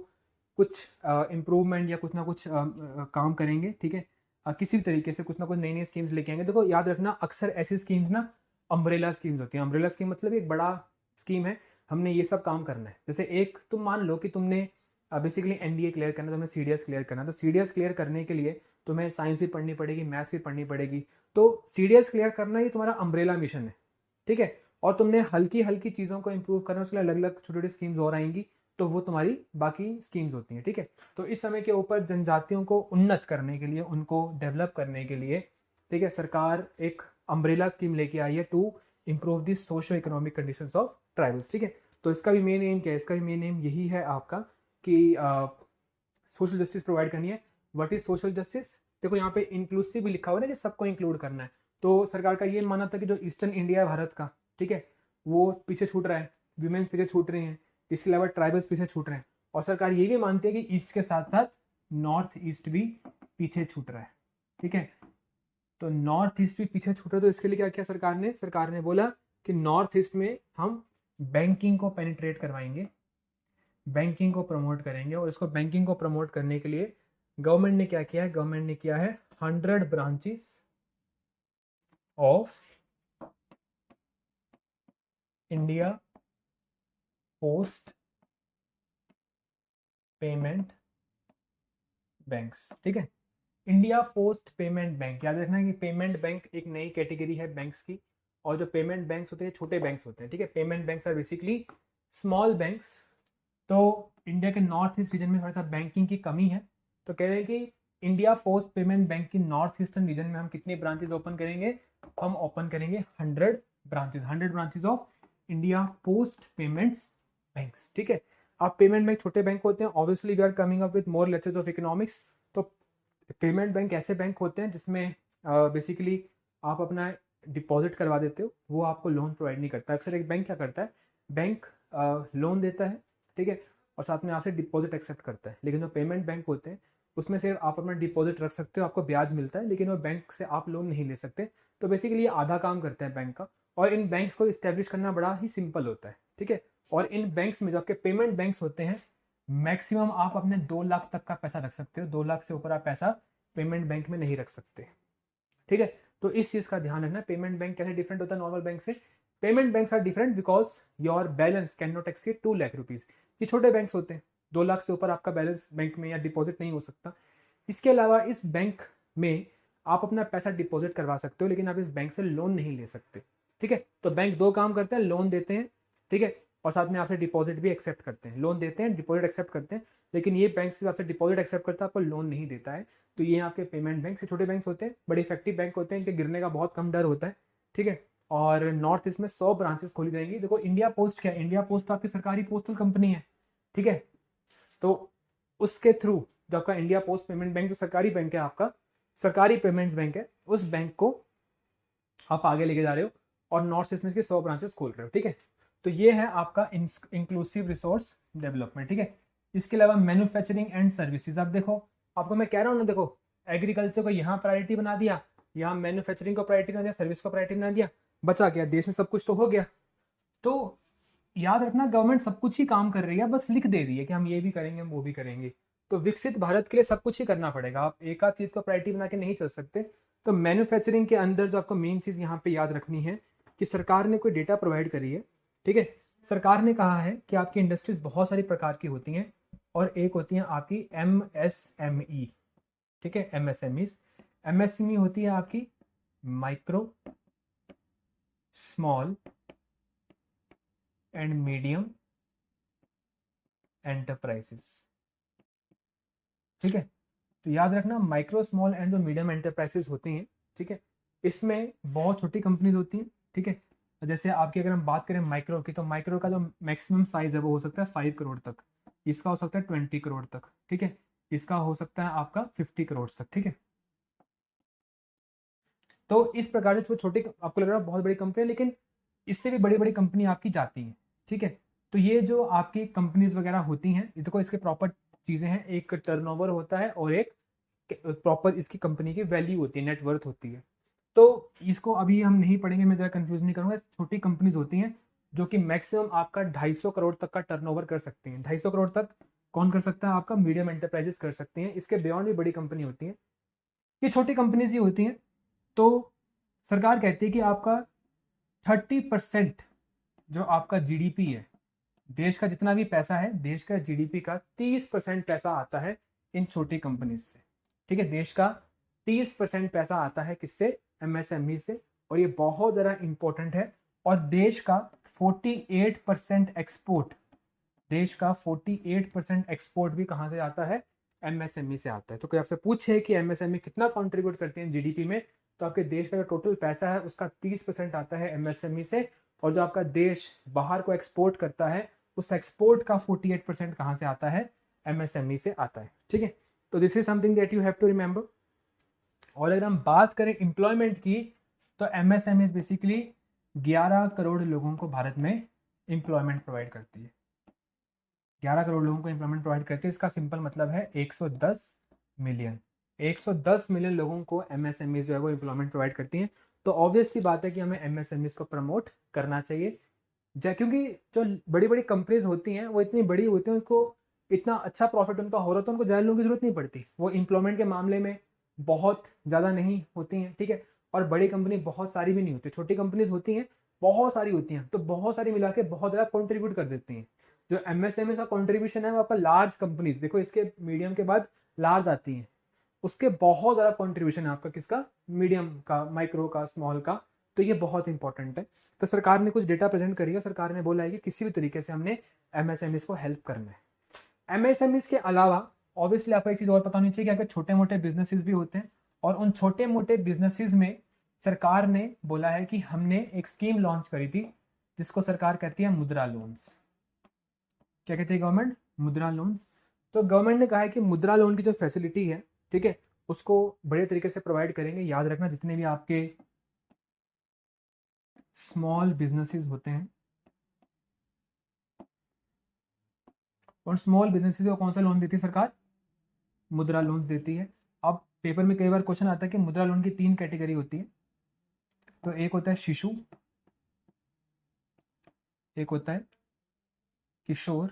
A: कुछ इम्प्रूवमेंट या कुछ ना कुछ काम करेंगे। ठीक है, किसी भी तरीके से कुछ ना कुछ नई नई स्कीम्स लेके आएंगे। देखो याद रखना, अक्सर ऐसी स्कीम्स ना अम्ब्रेला स्कीम्स होती हैं। अम्ब्रेला स्कीम मतलब एक बड़ा स्कीम है, हमने ये सब काम करना है। जैसे एक तुम मान लो कि तुमने बेसिकली एनडीए क्लियर करना है, तुम्हें सीडीएस क्लियर करना है। तो सीडीएस क्लियर करने के लिए तुम्हें साइंस भी पढ़नी पड़ेगी, मैथ्स भी पढ़नी पड़ेगी। तो सीडीएस क्लियर करना ही तुम्हारा अम्ब्रेला मिशन है। ठीक है, और तुमने हल्की हल्की चीज़ों को इंप्रूव करना, उसके लिए अलग अलग छोटी छोटी स्कीम्स और आएंगी, तो वो तुम्हारी बाकी स्कीम्स होती हैं। ठीक है, तो इस समय के ऊपर जनजातियों को उन्नत करने के लिए, उनको डेवलप करने के लिए, ठीक है, सरकार एक अम्ब्रेला स्कीम लेके आई है to improve the socio economic conditions of tribals. ठीक है, तो इसका भी मेन एम क्या है? इसका भी मेन एम यही है आपका कि सोशल जस्टिस प्रोवाइड करनी है। What is social justice? देखो यहाँ पे इंक्लूसिव भी लिखा हुआ है ना कि सबको इंक्लूड करना है। तो सरकार का ये मानना था कि जो ईस्टर्न इंडिया है भारत का, ठीक है, वो पीछे छूट रहा है, वीमेंस पीछे छूट रही हैं, इसके अलावा ट्राइबल्स पीछे छूट रहे हैं, और सरकार ये भी मानती है कि ईस्ट के साथ साथ नॉर्थ ईस्ट भी पीछे छूट रहा है, ठीक है। तो नॉर्थ ईस्ट भी पीछे छूट रहा है, तो इसके लिए क्या किया सरकार ने बोला कि नॉर्थ ईस्ट में हम बैंकिंग को पेनिट्रेट करवाएंगे, बैंकिंग को प्रमोट करेंगे, और इसको बैंकिंग को प्रमोट करने के लिए गवर्नमेंट ने क्या किया है? गवर्नमेंट ने किया है 100 branches of India post payment banks, ठीक है। इंडिया पोस्ट पेमेंट बैंक, याद रखना है कि पेमेंट बैंक एक नई कैटेगरी है बैंक्स की, और जो पेमेंट बैंक्स होते हैं छोटे बैंक्स होते हैं, ठीक है। Payment banks are basically small banks. तो इंडिया के नॉर्थ ईस्ट रीजन में थोड़ा सा बैंकिंग की कमी है, तो कह रहे हैं कि इंडिया पोस्ट पेमेंट बैंक की नॉर्थ ईस्टर्न रीजन में हम कितने ब्रांचेस ओपन करेंगे? हम ओपन करेंगे 100 branches of India post payments banks, ठीक है। आप पेमेंट बैंक छोटे बैंक होते हैं, obviously we are coming up with more lectures of economics. तो पेमेंट बैंक ऐसे बैंक होते हैं जिसमें बेसिकली आप अपना डिपॉजिट करवा देते हो, वो आपको लोन प्रोवाइड नहीं करता। अक्सर एक बैंक क्या करता है? बैंक लोन देता है, ठीक है, और साथ में आपसे डिपॉजिट एक्सेप्ट करता है। लेकिन जो पेमेंट बैंक होते हैं उसमें सिर्फ आप अपना डिपॉजिट रख सकते हो, आपको ब्याज मिलता है, लेकिन वो बैंक से आप लोन नहीं ले सकते। तो बेसिकली ये आधा काम करते हैं बैंक का, और इन बैंक्स को इस्टेब्लिश करना बड़ा ही सिंपल होता है, ठीक है। और इन बैंक्स में जो आपके पेमेंट बैंक्स होते हैं, मैक्सिमम आप अपने 2 लाख तक का पैसा रख सकते हो, 2 लाख से ऊपर आप पैसा पेमेंट बैंक में नहीं रख सकते, ठीक है। तो इस चीज का ध्यान रखना। पेमेंट बैंक कैसे डिफरेंट होता है नॉर्मल बैंक से? Payment banks are different because your balance cannot नॉट एक्सीड 2 लाख रुपीज। ये छोटे बैंक्स होते हैं, 2 लाख से ऊपर आपका बैलेंस बैंक में या डिपॉजिट नहीं हो सकता। इसके अलावा इस बैंक में आप अपना पैसा डिपॉजिट करवा सकते हो, लेकिन आप इस बैंक से लोन नहीं ले सकते, ठीक है। तो बैंक 2 काम करते हैं, लोन देते हैं, ठीक है, और साथ में आपसे डिपॉजिट भी एक्सेप्ट करते हैं। लोन देते हैं, डिपॉजिट एक्सेप्ट करते हैं, लेकिन ये बैंक सिर्फ आपसे डिपॉजिट एक्सेप्ट करता है, आपको लोन नहीं देता है। तो ये आपके पेमेंट बैंक से छोटे बैंक होते हैं, बड़े इफेक्टिव बैंक होते हैं, इनके गिरने का बहुत कम डर होता है, ठीक है। और नॉर्थ ईस्ट में 100 ब्रांचेस खोली जाएंगी। देखो इंडिया पोस्ट क्या है? इंडिया पोस्ट तो आपकी सरकारी पोस्टल कंपनी है, ठीक है। तो उसके थ्रू जो आपका इंडिया पोस्ट पेमेंट बैंक जो सरकारी बैंक है, आपका सरकारी पेमेंट्स बैंक है, उस बैंक को आप आगे लेके जा रहे हो और नॉर्थ ईस्ट में इसके 100 ब्रांचेस खोल रहे हो, ठीक है। तो ये है आपका इंक्लूसिव रिसोर्स डेवलपमेंट, ठीक है। इसके अलावा मैन्युफैक्चरिंग एंड सर्विसेज, आप देखो, आपको मैं कह रहा हूँ ना, देखो एग्रीकल्चर को यहाँ प्रायोरिटी बना दिया, यहाँ मैन्युफैक्चरिंग को प्रायोरिटी बना दिया, सर्विस को प्रायोरिटी बना दिया, बचा गया देश में सब कुछ तो हो गया। तो याद रखना गवर्नमेंट सब कुछ ही काम कर रही है, बस लिख दे रही है कि हम ये भी करेंगे, हम वो भी करेंगे। तो विकसित भारत के लिए सब कुछ ही करना पड़ेगा, आप एक आध चीज को प्रायोरिटी बना के नहीं चल सकते। तो मैन्युफैक्चरिंग के अंदर जो आपको मेन चीज यहाँ पे याद रखनी है कि सरकार ने कोई डेटा प्रोवाइड करी है, ठीक है। सरकार ने कहा है कि आपकी इंडस्ट्रीज बहुत सारी प्रकार की होती हैं, और एक होती है आपकी MSME, ठीक है, MSME होती है आपकी micro small and medium enterprises, ठीक है। तो याद रखना माइक्रो स्मॉल एंड जो मीडियम एंटरप्राइजेस होती हैं, ठीक है, इसमें बहुत छोटी कंपनीज होती हैं, ठीक है। जैसे आपकी अगर हम बात करें माइक्रो की, तो माइक्रो का जो मैक्सिमम साइज है वो हो सकता है 5 करोड़ तक, इसका हो सकता है 20 करोड़ तक, ठीक है, इसका हो सकता है आपका 50 करोड़ तक, ठीक है। तो इस प्रकार से छोटी, आपको लग रहा है बहुत बड़ी कंपनी है, लेकिन इससे भी बड़ी बड़ी कंपनी आपकी जाती हैं, ठीक है। तो ये जो आपकी कंपनीज वगैरह होती हैं, ये देखो इसके प्रॉपर चीजें हैं, एक टर्नओवर होता है और एक प्रॉपर इसकी कंपनी की वैल्यू होती है, नेटवर्थ होती है। तो इसको अभी हम नहीं पढ़ेंगे, मैं ज़रा कंफ्यूज नहीं करूँगा। छोटी कंपनीज होती हैं जो कि मैक्सिमम आपका 250 करोड़ तक का टर्नओवर कर सकती हैं। 250 करोड़ तक कौन कर सकता है? आपका मीडियम एंटरप्राइजेस कर सकती हैं, इसके बियॉन्ड भी बड़ी कंपनी होती हैं। ये छोटी कंपनीज ही होती हैं। तो सरकार कहती है कि आपका 30% जो आपका जीडीपी है, देश का जितना भी पैसा है, देश का जीडीपी का 30% पैसा आता है इन छोटी कंपनीज से, ठीक है। देश का 30% पैसा आता है किससे? MSME से। और ये बहुत ज़्यादा इंपॉर्टेंट है। और देश का 48% एक्सपोर्ट, देश का 48% एक्सपोर्ट भी कहाँ से आता है? MSME से आता है। तो कोई आपसे पूछे कि MSME कितना कंट्रीब्यूट करते हैं जीडीपी में, तो आपके देश का जो टोटल पैसा है उसका 30% आता है MSME से, और जो आपका देश बाहर को एक्सपोर्ट करता है उस एक्सपोर्ट का 48% कहाँ से आता है, एमएसएमई से आता है। ठीक है, तो this is something that you have to remember. और अगर हम बात करें एम्प्लॉयमेंट की, तो एमएसएमई बेसिकली 11 करोड़ लोगों को भारत में एम्प्लॉयमेंट प्रोवाइड करती है। 11 करोड़ लोगों को एम्प्लॉयमेंट प्रोवाइड करती है, इसका सिंपल मतलब है 110 मिलियन। 110 मिलियन लोगों को एमएसएमई जो है वो एम्प्लॉयमेंट प्रोवाइड करती हैं। तो ऑब्वियस सी बात है कि हमें एमएसएमई को प्रमोट करना चाहिए, क्योंकि जो बड़ी बड़ी कंपनीज होती हैं वो इतनी बड़ी होती हैं, उसको इतना अच्छा प्रॉफिट उनका हो रहा तो उनको ज़्यादा लोगों की जरूरत नहीं पड़ती, वो एम्प्लॉयमेंट के मामले में बहुत ज़्यादा नहीं होती हैं। ठीक है, और बड़ी कंपनी बहुत सारी भी नहीं होती, छोटी कंपनीज होती हैं बहुत सारी होती हैं, तो बहुत सारी मिला के बहुत ज़्यादा कॉन्ट्रीब्यूट कर देती हैं। जो एमएसएमई का कॉन्ट्रीब्यूशन है वो आपका लार्ज कंपनीज, देखो इसके मीडियम के बाद लार्ज आती हैं, उसके बहुत ज़्यादा कॉन्ट्रीब्यूशन है आपका किसका, मीडियम का, माइक्रो का, स्मॉल का। तो ये बहुत इंपॉर्टेंट है। तो सरकार ने कुछ डेटा प्रेजेंट करी है, सरकार ने बोला है कि किसी भी तरीके से हमने एमएसएमई को हेल्प करना है। एमएसएमई के अलावा ऑब्वियसली आपको एक चीज़ और पता होनी चाहिए कि आपके छोटे मोटे बिजनेसेस भी होते हैं, और उन छोटे मोटे बिजनेसेस में सरकार ने बोला है कि हमने एक स्कीम लॉन्च करी थी जिसको सरकार कहती है मुद्रा लोन्स। क्या कहती है गवर्नमेंट, मुद्रा लोन्स। तो गवर्नमेंट ने कहा है कि मुद्रा लोन की जो फैसिलिटी है, ठीक है, उसको बड़े तरीके से प्रोवाइड करेंगे। याद रखना, जितने भी आपके स्मॉल बिजनेसेस होते हैं, और स्मॉल बिजनेसेस को कौन सा लोन देती है सरकार, मुद्रा लोन्स देती है। अब पेपर में कई बार क्वेश्चन आता है कि मुद्रा लोन की 3 कैटेगरी होती है। तो एक होता है शिशु, एक होता है किशोर,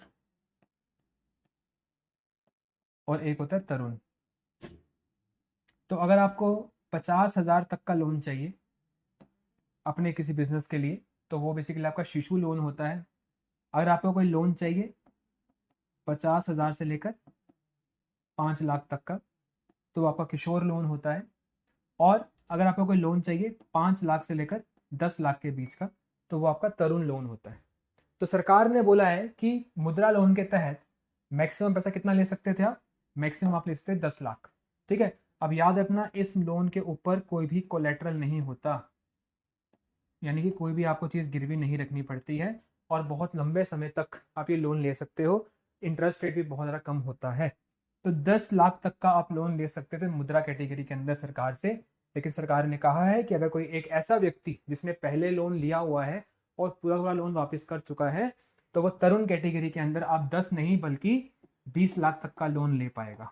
A: और एक होता है तरुण। तो अगर आपको 50,000 तक का लोन चाहिए अपने किसी बिजनेस के लिए, तो वो बेसिकली आपका शिशु लोन होता है। अगर आपको कोई लोन चाहिए 50,000 से लेकर 5 लाख तक का, तो वो आपका किशोर लोन होता है। और अगर आपको कोई लोन चाहिए 5 लाख से लेकर 10 लाख के बीच का, तो वो आपका तरुण लोन होता है। तो सरकार ने बोला है कि मुद्रा लोन के तहत मैक्सिमम पैसा कितना ले सकते थे आप, मैक्सिमम आप ले सकते 10 लाख। ठीक है, अब याद रखना इस लोन के ऊपर कोई भी कोलेट्रल नहीं होता, यानी कि कोई भी आपको चीज़ गिरवी नहीं रखनी पड़ती है, और बहुत लंबे समय तक आप ये लोन ले सकते हो। इंटरेस्ट रेट भी बहुत ज़्यादा कम होता है। तो 10 लाख तक का आप लोन ले सकते थे मुद्रा कैटेगरी के अंदर सरकार से। लेकिन सरकार ने कहा है कि अगर कोई एक ऐसा व्यक्ति जिसने पहले लोन लिया हुआ है और पूरा पूरा लोन वापस कर चुका है, तो वो तरुण कैटेगरी के अंदर आप 10 नहीं बल्कि 20 लाख तक का लोन ले पाएगा।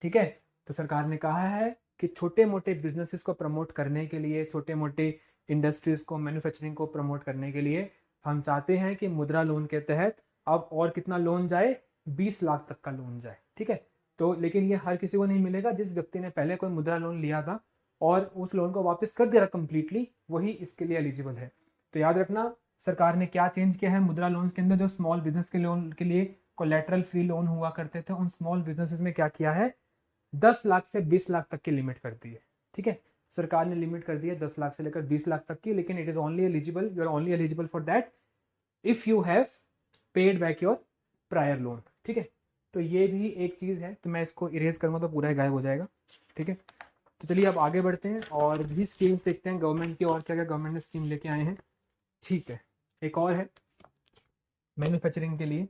A: ठीक है, तो सरकार ने कहा है कि छोटे मोटे बिजनेसेस को प्रमोट करने के लिए, छोटे मोटे इंडस्ट्रीज को, मैन्युफैक्चरिंग को प्रमोट करने के लिए हम चाहते हैं कि मुद्रा लोन के तहत अब और कितना लोन जाए, 20 लाख तक का लोन जाए। ठीक है, तो लेकिन ये हर किसी को नहीं मिलेगा। जिस व्यक्ति ने पहले कोई मुद्रा लोन लिया था और उस लोन को वापस कर दिया कंप्लीटली, वही इसके लिए एलिजिबल है। तो याद रखना सरकार ने क्या चेंज किया है मुद्रा लोन्स के अंदर। जो स्मॉल बिजनेस के लोन के लिए कोलेटरल फ्री लोन हुआ करते थे, उन स्मॉल बिजनेसेस में क्या किया है, 10 लाख से 20 लाख तक की लिमिट कर दी है। ठीक है, सरकार ने लिमिट कर दी है 10 लाख से लेकर 20 लाख तक की, लेकिन it is only eligible, you are only eligible for that if you have paid back your prior loan. ठीक है, तो ये भी एक चीज़ है। तो मैं इसको इरेज करूँगा तो पूरा गायब हो जाएगा। ठीक है, तो चलिए अब आगे बढ़ते हैं और भी स्कीम्स देखते हैं गवर्नमेंट की, और क्या क्या गवर्नमेंट ने स्कीम लेके आए हैं। ठीक है, एक और है मैन्युफैक्चरिंग के लिए।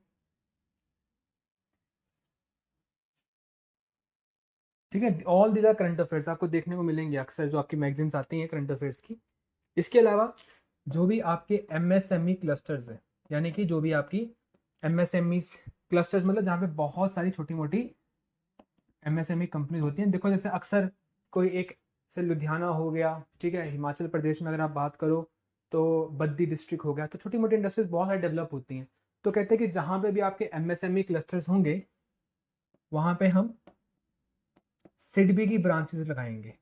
A: ठीक है, all these are current affairs, आपको देखने को मिलेंगे अक्सर जो आपकी मैगजीन्स आती हैं करंट अफेयर्स की। इसके अलावा जो भी आपके एमएसएमई क्लस्टर्स हैं, यानी कि जो भी आपकी एमएसएमई क्लस्टर्स, मतलब जहाँ पे बहुत सारी छोटी मोटी एमएसएमई कंपनीज होती हैं। देखो जैसे अक्सर कोई एक से लुधियाना हो गया, ठीक है, हिमाचल प्रदेश में अगर आप बात करो तो बद्दी डिस्ट्रिक्ट हो गया, तो छोटी मोटी इंडस्ट्रीज बहुत सारी डेवलप होती हैं। तो कहते हैं कि जहाँ पे भी आपके एमएसएमई क्लस्टर्स होंगे वहाँ पे हम सिडबी की ब्रांचेस लगाएंगे।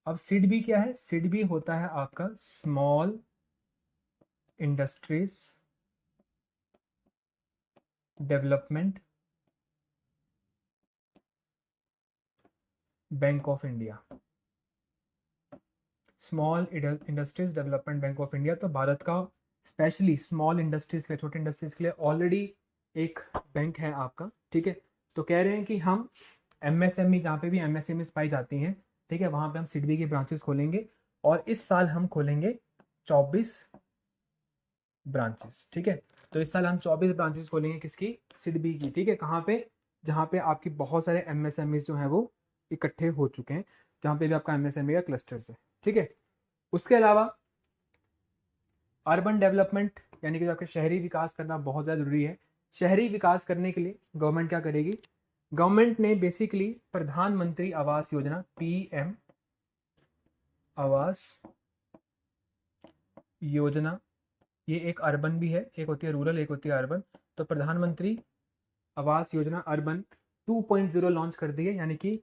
A: अब सिडबी क्या है, सिडबी होता है आपका small industries development bank of India. Small industries development bank of India, तो भारत का स्पेशली स्मॉल इंडस्ट्रीज के लिए, छोटे इंडस्ट्रीज के लिए ऑलरेडी एक बैंक है आपका। ठीक है, तो कह रहे हैं कि हम एमएसएमई, जहाँ पे भी एमएसएमई पाई जाती हैं, ठीक है, वहाँ पे हम सिडबी की ब्रांचेस खोलेंगे, और इस साल हम खोलेंगे 24 ब्रांचेस। ठीक है, तो इस साल हम 24 ब्रांचेस खोलेंगे किसकी, सिडबी की, ठीक है। कहाँ पे, जहाँ पे आपकी बहुत सारे एमएसएमई जो हैं वो इकट्ठे हो चुके हैं, जहाँ पे भी आपका एमएसएमई का क्लस्टर्स है, ठीक है। उसके अलावा अर्बन डेवलपमेंट यानी कि जो आपके शहरी विकास करना बहुत ज़्यादा जरूरी है। शहरी विकास करने के लिए गवर्नमेंट क्या करेगी, गवर्नमेंट ने बेसिकली प्रधानमंत्री आवास योजना, पीएम आवास योजना, ये एक अर्बन भी है, एक होती है रूरल, एक होती है अर्बन। तो प्रधानमंत्री आवास योजना अर्बन 2.0 लॉन्च कर दी है, यानी कि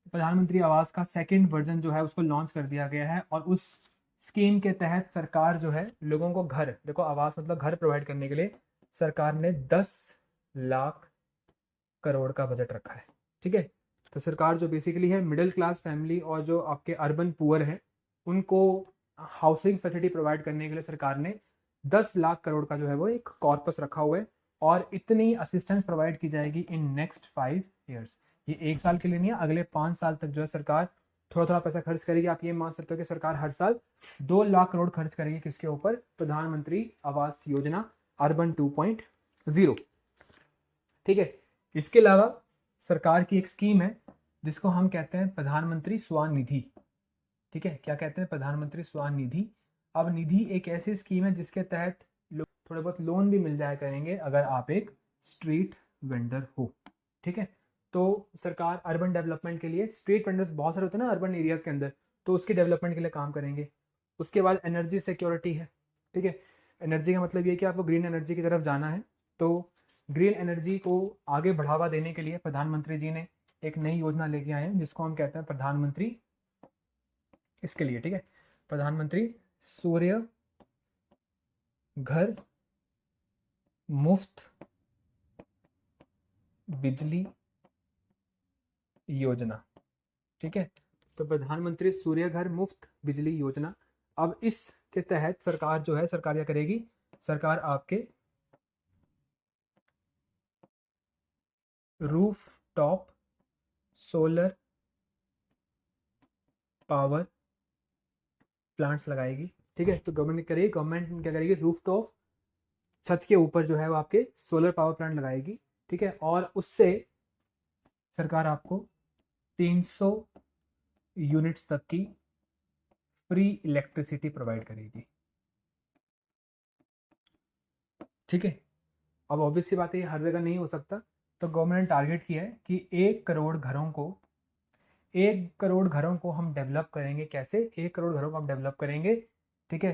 A: प्रधानमंत्री आवास का सेकंड वर्जन जो है उसको लॉन्च कर दिया गया है। और उस स्कीम के तहत सरकार जो है लोगों को घर, देखो आवास मतलब घर प्रोवाइड करने के लिए सरकार ने 10 लाख करोड़ का बजट रखा है, ठीक है। तो सरकार जो बेसिकली है मिडिल क्लास फैमिली और जो आपके अर्बन पुअर है उनको हाउसिंग फैसिलिटी प्रोवाइड करने के लिए सरकार ने 10 लाख करोड़ का जो है वो एक कॉर्पस रखा हुआ है। और इतनी असिस्टेंस प्रोवाइड की जाएगी इन नेक्स्ट 5 ईयर्स। ये एक साल के लिए नहीं है, अगले 5 साल तक जो है सरकार थोड़ा थोड़ा पैसा खर्च करेगी। आप ये मान सकते हो कि सरकार हर साल 2 लाख करोड़ खर्च करेगी किसके ऊपर, प्रधानमंत्री आवास योजना अर्बन 2.0, ठीक है। इसके अलावा सरकार की एक स्कीम है जिसको हम कहते हैं प्रधानमंत्री स्वनिधि, ठीक है। क्या कहते हैं, प्रधानमंत्री स्वनिधि। अब निधि एक ऐसी स्कीम है जिसके तहत थोड़े बहुत लोन भी मिल जाया करेंगे अगर आप एक स्ट्रीट वेंडर हो, ठीक है। तो सरकार अर्बन डेवलपमेंट के लिए, स्ट्रीट वेंडर्स बहुत सारे होते हैं ना अर्बन एरियाज के अंदर, तो उसके डेवलपमेंट के लिए काम करेंगे। उसके बाद एनर्जी सिक्योरिटी है, ठीक है। एनर्जी का मतलब ये कि आपको ग्रीन एनर्जी की तरफ जाना है। तो ग्रीन एनर्जी को आगे बढ़ावा देने के लिए प्रधानमंत्री जी ने एक नई योजना लेके आए हैं जिसको हम कहते हैं प्रधानमंत्री, इसके लिए, ठीक है, प्रधानमंत्री सूर्य घर मुफ्त बिजली योजना, ठीक है। तो प्रधानमंत्री सूर्य घर मुफ्त बिजली योजना। अब इसके तहत सरकार जो है, सरकार क्या करेगी, सरकार आपके roof top solar power plants लगाएगी, ठीक है। तो गवर्नमेंट करेगी, गवर्नमेंट क्या करेगी, रूफ टॉप छत के ऊपर जो है वो आपके सोलर पावर प्लांट लगाएगी, ठीक है। और उससे सरकार आपको 300 यूनिट्स तक की फ्री इलेक्ट्रिसिटी प्रोवाइड करेगी, ठीक है। अब ऑब्वियस सी बात है ये हर जगह नहीं हो सकता, तो गवर्नमेंट ने टारगेट किया है कि 1 करोड़ घरों को हम डेवलप करेंगे। कैसे, 1 करोड़ घरों को हम डेवलप करेंगे, ठीक है।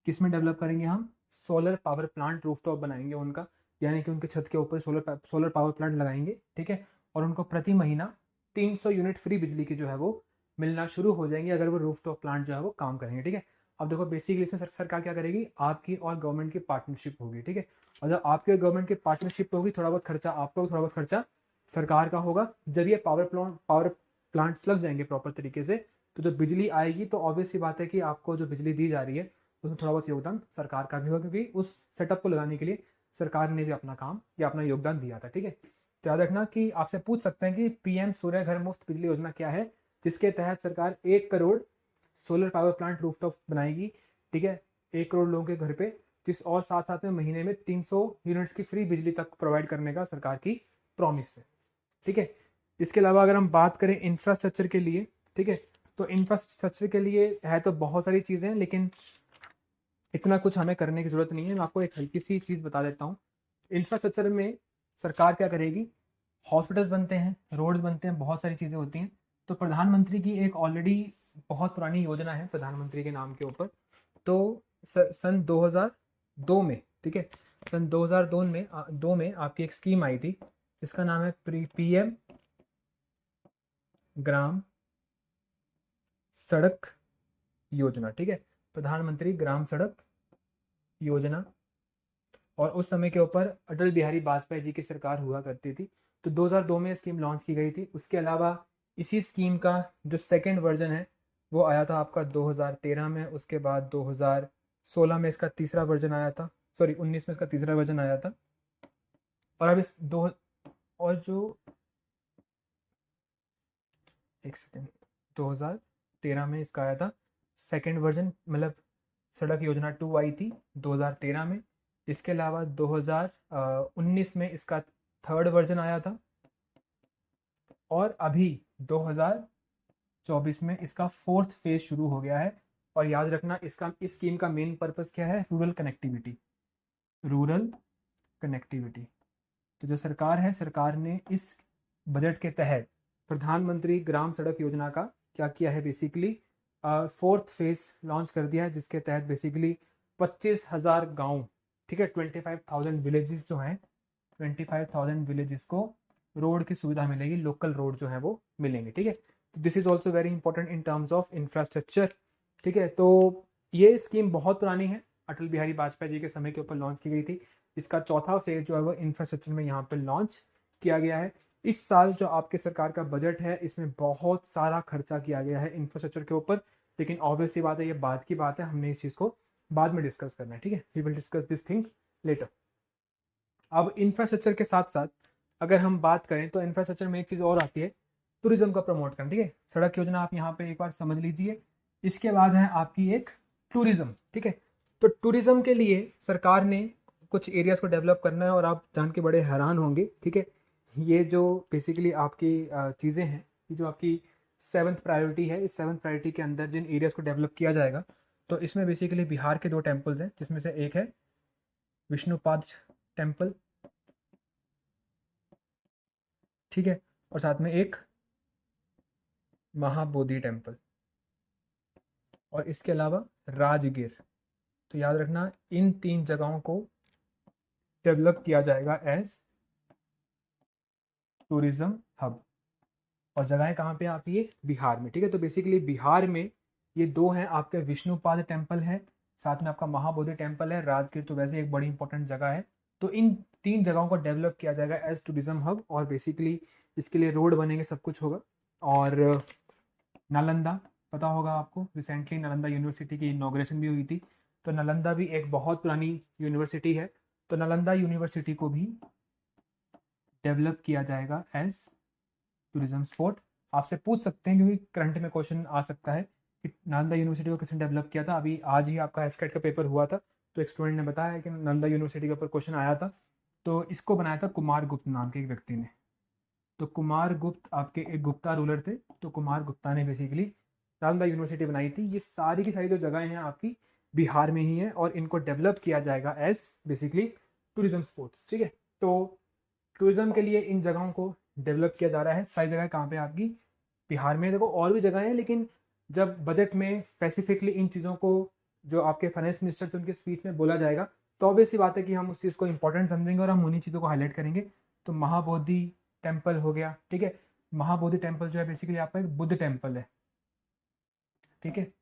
A: किस में डेवलप करेंगे हम, सोलर पावर प्लांट रूफटॉप बनाएंगे उनका, यानी कि उनके छत के ऊपर सोलर पावर प्लांट लगाएंगे, ठीक है। और उनको प्रति महीना 300 यूनिट फ्री बिजली की जो है वो मिलना शुरू हो जाएंगे अगर वो रूफटॉप प्लांट जो है वो काम करेंगे, ठीक है। अब देखो बेसिकली इसमें सरकार क्या करेगी, आपकी और गवर्नमेंट की पार्टनरशिप होगी, ठीक है। और जब आपकी और गवर्नमेंट की पार्टनरशिप होगी, थोड़ा बहुत खर्चा आपका, थोड़ा बहुत खर्चा सरकार का होगा। जब ये पावर प्लांट्स लग जाएंगे प्रॉपर तरीके से, तो जो बिजली आएगी तो ऑब्वियस सी बात है कि आपको जो बिजली दी जा रही है उसमें थोड़ा बहुत योगदान सरकार का भी होगा, क्योंकि उस सेटअप को लगाने के लिए सरकार ने भी अपना काम या अपना योगदान दिया था, ठीक है। तो याद रखना कि आपसे पूछ सकते हैं कि पीएम सूर्य घर मुफ्त बिजली योजना क्या है, जिसके तहत सरकार 1 crore solar power plant rooftop बनाएगी, ठीक है, 1 करोड़ लोगों के घर पे, जिस और साथ साथ में महीने में 300 यूनिट्स की फ्री बिजली तक प्रोवाइड करने का सरकार की प्रॉमिस है, ठीक है। इसके अलावा अगर हम बात करें इंफ्रास्ट्रक्चर के लिए, ठीक है, तो इंफ्रास्ट्रक्चर के लिए है तो बहुत सारी चीज़ें, लेकिन इतना कुछ हमें करने की ज़रूरत नहीं है। मैं आपको एक हल्की सी चीज़ बता देता हूँ। इंफ्रास्ट्रक्चर में सरकार क्या करेगी, हॉस्पिटल्स बनते हैं, रोड्स बनते हैं, बहुत सारी चीज़ें होती हैं। तो प्रधानमंत्री की एक ऑलरेडी बहुत पुरानी योजना है प्रधानमंत्री के नाम के ऊपर। तो सन 2002 में, ठीक है, सन 2002 में 2 में आपकी एक स्कीम आई थी जिसका नाम है पीएम ग्राम सड़क योजना, ठीक है, प्रधानमंत्री ग्राम सड़क योजना। और उस समय के ऊपर अटल बिहारी वाजपेयी जी की सरकार हुआ करती थी। तो 2002 में स्कीम लॉन्च की गई थी। उसके अलावा इसी स्कीम का जो सेकंड वर्जन है वो आया था आपका 2013 में। उसके बाद 2016 में इसका तीसरा वर्जन आया था, सॉरी 19 में इसका तीसरा वर्जन आया था। और अब इस दो, और जो एक सेकेंड, 2013 में इसका आया था सेकंड वर्जन, मतलब सड़क योजना 2 आई थी 2013 में। इसके अलावा 2019 में इसका 3rd वर्जन आया था, और अभी 2024 में इसका 4th फेज शुरू हो गया है। और याद रखना, इस स्कीम का मेन पर्पस क्या है? Rural connectivity. Rural connectivity. तो जो सरकार है, सरकार ने इस बजट के तहत प्रधानमंत्री ग्राम सड़क योजना का क्या किया है? बेसिकली 4th फेज लॉन्च कर दिया है, जिसके तहत बेसिकली 25,000 गाँव, ठीक है, 25,000 विलेजेस जो हैं, 25,000 विलेजेस को रोड की सुविधा मिलेगी, लोकल रोड जो है वो मिलेंगे, ठीक है। This is also very important in terms of infrastructure, ठीक है। तो ये स्कीम बहुत पुरानी है, अटल बिहारी वाजपेयी जी के समय के ऊपर लॉन्च की गई थी। इसका 4था फेज जो है वो इंफ्रास्ट्रक्चर में यहाँ पर लॉन्च किया गया है। इस साल जो आपके सरकार का बजट है, इसमें बहुत सारा खर्चा किया गया है इंफ्रास्ट्रक्चर के ऊपर, लेकिन ऑब्वियसली बात है, ये बाद की बात है, हमने इस चीज़ को बाद में डिस्कस करना है, ठीक है। We will discuss this thing later. अब इंफ्रास्ट्रक्चर के साथ साथ अगर हम बात करें तो इंफ्रास्ट्रक्चर में एक चीज़ और आती है, टूरिज्म का प्रमोट करना, ठीक है। सड़क योजना आप यहाँ पे एक बार समझ लीजिए। इसके बाद है आपकी एक टूरिज्म, ठीक है। तो टूरिज्म के लिए सरकार ने कुछ एरियाज को डेवलप करना है, और आप जान के बड़े हैरान होंगे, ठीक है। ये जो बेसिकली आपकी चीज़ें हैं, ये जो आपकी 7th प्रायोरिटी है, इस 7th प्रायोरिटी के अंदर जिन एरियाज को डेवलप किया जाएगा, तो इसमें बेसिकली बिहार के 2 टेम्पल्स हैं, जिसमें से एक है विष्णुपाद टेम्पल, ठीक है, और साथ में एक महाबोधि टेम्पल, और इसके अलावा राजगीर। तो याद रखना, इन 3 जगहों को डेवलप किया जाएगा एज टूरिज्म हब। और जगहें कहाँ पे आती है? बिहार में, ठीक है। तो बेसिकली बिहार में ये 2 हैं, आपके विष्णुपाद टेम्पल है, साथ में आपका महाबोधि टेम्पल है। राजगीर तो वैसे एक बड़ी इंपॉर्टेंट जगह है। तो इन 3 जगहों को डेवलप किया जाएगा एज टूरिज्म हब, और बेसिकली इसके लिए रोड बनेंगे, सब कुछ होगा। और नालंदा, पता होगा आपको, रिसेंटली नालंदा यूनिवर्सिटी की इनॉग्रेशन भी हुई थी। तो नालंदा भी एक बहुत पुरानी यूनिवर्सिटी है, तो नालंदा यूनिवर्सिटी को भी डेवलप किया जाएगा एज टूरिज्म स्पॉट। आपसे पूछ सकते हैं, क्योंकि करंट में क्वेश्चन आ सकता है कि नालंदा यूनिवर्सिटी को किसने डेवलप किया था। अभी आज ही आपका एफकेट का पेपर हुआ था, तो एक स्टूडेंट ने बताया कि नालंदा यूनिवर्सिटी के ऊपर क्वेश्चन आया था, तो इसको बनाया था कुमार गुप्त नाम के एक व्यक्ति ने। तो कुमार गुप्त आपके एक गुप्ता रूलर थे, तो कुमार गुप्ता ने बेसिकली नालंदा यूनिवर्सिटी बनाई थी। ये सारी की सारी जो जगहें हैं आपकी बिहार में ही हैं, और इनको डेवलप किया जाएगा एज बेसिकली टूरिज्म स्पॉट्स, ठीक है। तो टूरिज्म के लिए इन जगहों को डेवलप किया जा रहा है। सारी जगह कहाँ पे? आपकी बिहार में। देखो और भी जगह हैं, लेकिन जब बजट में स्पेसिफिकली इन चीज़ों को जो आपके फाइनेंस मिनिस्टर थे उनके स्पीच में बोला जाएगा, तो ऑब्वियस सी बात है कि हम उस चीज़ को इंपॉर्टेंट समझेंगे और हम उन्हीं चीज़ों को हाईलाइट करेंगे। तो महाबोधि टेम्पल हो गया, ठीक है। महाबोधि टेम्पल जो है बेसिकली आपका एक बुद्ध टेम्पल है, ठीक है,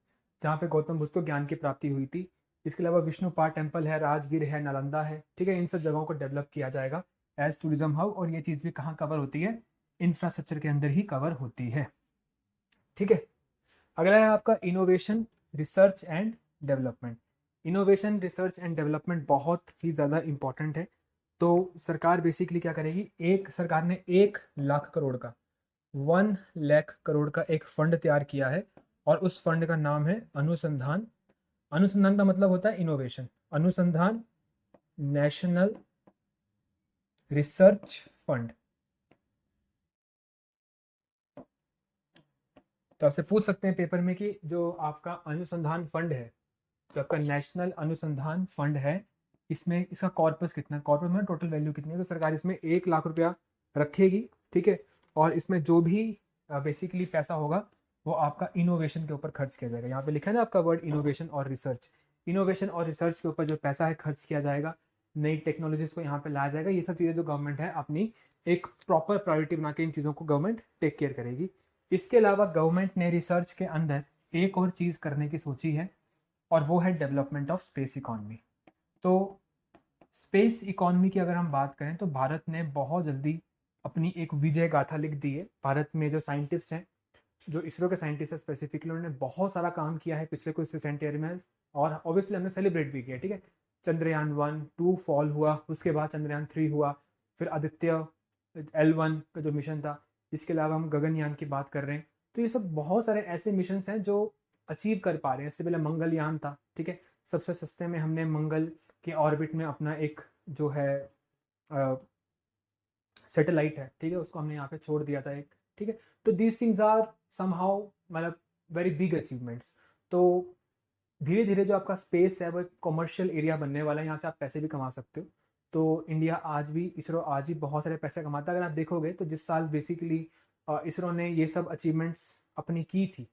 A: जहाँ पे गौतम बुद्ध को ज्ञान की प्राप्ति हुई थी। इसके अलावा विष्णुपाद टेम्पल है, राजगीर है, नालंदा है, ठीक है। इन सब जगहों को डेवलप किया जाएगा एज टूरिज्म हब, और ये चीज़ भी कहाँ कवर होती है? इंफ्रास्ट्रक्चर के अंदर ही कवर होती है, ठीक है। अगला है आपका innovation, research and development. Innovation, research and development बहुत ही ज़्यादा इंपॉर्टेंट है। तो सरकार बेसिकली क्या करेगी? सरकार ने 1 लाख करोड़ का, 1 लाख करोड़ का एक फंड तैयार किया है, और उस फंड का नाम है अनुसंधान। अनुसंधान का मतलब होता है इनोवेशन। अनुसंधान नेशनल रिसर्च फंड। तो आपसे पूछ सकते हैं पेपर में कि जो आपका अनुसंधान फंड है, जो आपका नेशनल अनुसंधान फंड है, इसमें इसका कॉर्पस कितना है? कॉर्पस में टोटल वैल्यू कितनी है? तो सरकार इसमें 1 लाख रुपया रखेगी, ठीक है। और इसमें जो भी बेसिकली पैसा होगा वो आपका इनोवेशन के ऊपर खर्च किया जाएगा। यहाँ पे लिखा है ना आपका वर्ड इनोवेशन और रिसर्च। इनोवेशन और रिसर्च के ऊपर जो पैसा है खर्च किया जाएगा, नई टेक्नोलॉजीज को यहाँ पे लाया जाएगा। ये सब चीज़ें जो गवर्नमेंट है अपनी एक प्रॉपर प्रायोरिटी बना के इन चीज़ों को गवर्नमेंट टेक केयर करेगी। इसके अलावा गवर्नमेंट ने रिसर्च के अंदर एक और चीज़ करने की सोची है, और वो है डेवलपमेंट ऑफ स्पेस इकोनॉमी। तो स्पेस इकोनॉमी की अगर हम बात करें तो भारत ने बहुत जल्दी अपनी एक विजय गाथा लिख दी है। भारत में जो साइंटिस्ट हैं, जो इसरो के साइंटिस्ट हैं स्पेसिफिकली, उन्होंने बहुत सारा काम किया है पिछले कुछ रिसेंट ईयर में, और ऑब्वियसली हमने सेलिब्रेट भी किया, ठीक है। चंद्रयान 1-2 फॉल हुआ, उसके बाद चंद्रयान 3 हुआ, फिर आदित्य L1 का जो मिशन था। इसके अलावा हम गगनयान की बात कर रहे हैं। तो ये सब बहुत सारे ऐसे मिशन हैं जो अचीव कर पा रहे हैं। इससे पहले मंगलयान था, ठीक है। सबसे सस्ते में हमने मंगल के ऑर्बिट में अपना एक जो है सैटेलाइट है, ठीक है, उसको हमने यहाँ पे छोड़ दिया था एक, ठीक है। तो दीज थिंग्स आर समहाउ मतलब वेरी बिग अचीवमेंट्स। तो धीरे धीरे जो आपका स्पेस है वो एक कॉमर्शियल एरिया बनने वाला है, यहाँ से आप पैसे भी कमा सकते हो। तो इंडिया आज भी, इसरो आज भी बहुत सारे पैसे कमाता है। अगर आप देखोगे तो जिस साल बेसिकली इसरो ने ये सब अचीवमेंट्स अपनी की थी,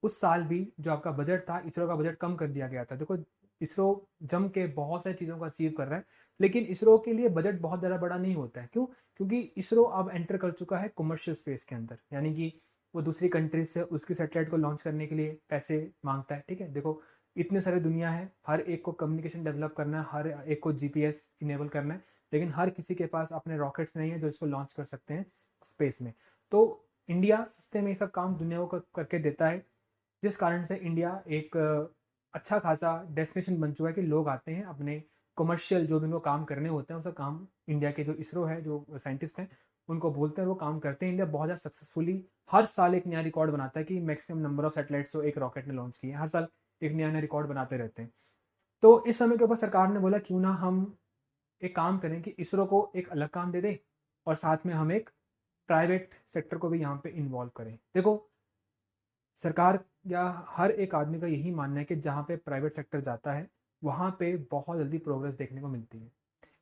A: उस साल भी जो आपका बजट था, इसरो का बजट कम कर दिया गया था। देखो इसरो जम के बहुत सारी चीज़ों को अचीव कर रहा है, लेकिन इसरो के लिए बजट बहुत ज़्यादा बड़ा नहीं होता है। क्यों? क्योंकि इसरो अब एंटर कर चुका है कमर्शियल स्पेस के अंदर, यानी कि वो दूसरी कंट्रीज से उसकी सैटेलाइट को लॉन्च करने के लिए पैसे मांगता है, ठीक है। देखो इतने सारे दुनिया है, हर एक को कम्युनिकेशन डेवलप करना है, हर एक को जीपीएस इनेबल करना है, लेकिन हर किसी के पास अपने रॉकेट्स नहीं है जो इसको लॉन्च कर सकते हैं स्पेस में। तो इंडिया सस्ते में ये सब काम दुनिया को करके देता है, जिस कारण से इंडिया एक अच्छा खासा डेस्टिनेशन बन चुका है कि लोग आते हैं अपने कमर्शियल जो भी उनको काम करने होते हैं, वो सब काम इंडिया के जो इसरो है, जो साइंटिस्ट हैं, उनको बोलते हैं, वो काम करते हैं। इंडिया बहुत ज़्यादा सक्सेसफुली हर साल एक नया रिकॉर्ड बनाता है कि मैक्सिमम नंबर ऑफ सैटेलाइट्स जो एक रॉकेट ने लॉन्च किए, हर साल एक नया नया रिकॉर्ड बनाते रहते हैं। तो इस समय के ऊपर सरकार ने बोला क्यों ना हम एक काम करें कि इसरो को एक अलग काम दे दें और साथ में हम एक प्राइवेट सेक्टर को भी यहाँ पे इन्वॉल्व करें। देखो सरकार या हर एक आदमी का यही मानना है कि जहाँ पे प्राइवेट सेक्टर जाता है वहाँ पे बहुत जल्दी प्रोग्रेस देखने को मिलती है।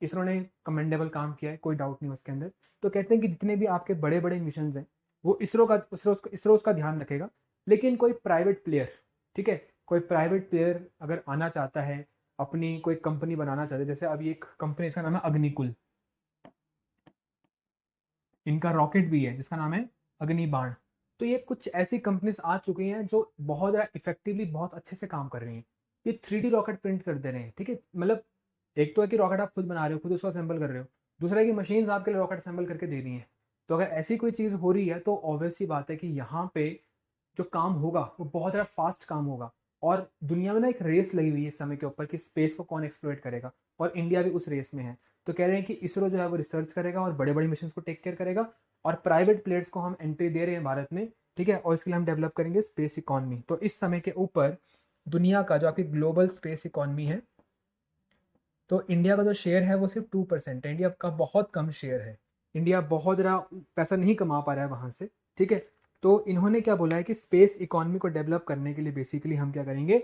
A: इसरो ने कमेंडेबल काम किया है, कोई डाउट नहीं उसके अंदर। तो कहते हैं कि जितने भी आपके बड़े बड़े मिशन हैं वो इसरो उसका ध्यान रखेगा, लेकिन कोई प्राइवेट प्लेयर, ठीक है, कोई प्राइवेट प्लेयर अगर आना चाहता है, अपनी कोई कंपनी बनाना चाहता है, जैसे अभी एक कंपनी, इसका नाम है अग्निकुल, इनका रॉकेट भी है जिसका नाम है अग्निबाण। तो ये कुछ ऐसी कंपनीज आ चुकी हैं जो बहुत ज़्यादा इफेक्टिवली बहुत अच्छे से काम कर रही हैं। ये 3D रॉकेट प्रिंट कर दे रहे हैं, ठीक है। मतलब एक तो है कि रॉकेट आप खुद बना रहे हो, खुद उसको असेंबल कर रहे हो, दूसरा है कि मशीन्स आपके लिए रॉकेट असेंबल करके दे रही हैं। तो अगर ऐसी कोई चीज़ हो रही है तो ऑब्वियस सी बात है कि यहाँ पे जो काम होगा वो बहुत ज़्यादा फास्ट काम होगा। और दुनिया में ना एक रेस लगी हुई है इस समय के ऊपर कि स्पेस को कौन एक्सप्लोरेट करेगा, और इंडिया भी उस रेस में है। तो कह रहे हैं कि इसरो जो है वो रिसर्च करेगा और बड़े बड़े मिशन को टेक केयर करेगा, और प्राइवेट प्लेयर्स को हम एंट्री दे रहे हैं भारत में, ठीक है, और इसके लिए हम डेवलप करेंगे स्पेस इकॉनमी। तो इस समय के ऊपर दुनिया का जो आपकी ग्लोबल स्पेस इकॉनमी है, तो इंडिया का जो शेयर है वो सिर्फ 2% है, इंडिया का बहुत कम शेयर है। इंडिया बहुत ज़्यादा पैसा नहीं कमा पा रहा है वहाँ से, ठीक है। तो इन्होंने क्या बोला है कि स्पेस इकॉनमी को डेवलप करने के लिए बेसिकली हम क्या करेंगे,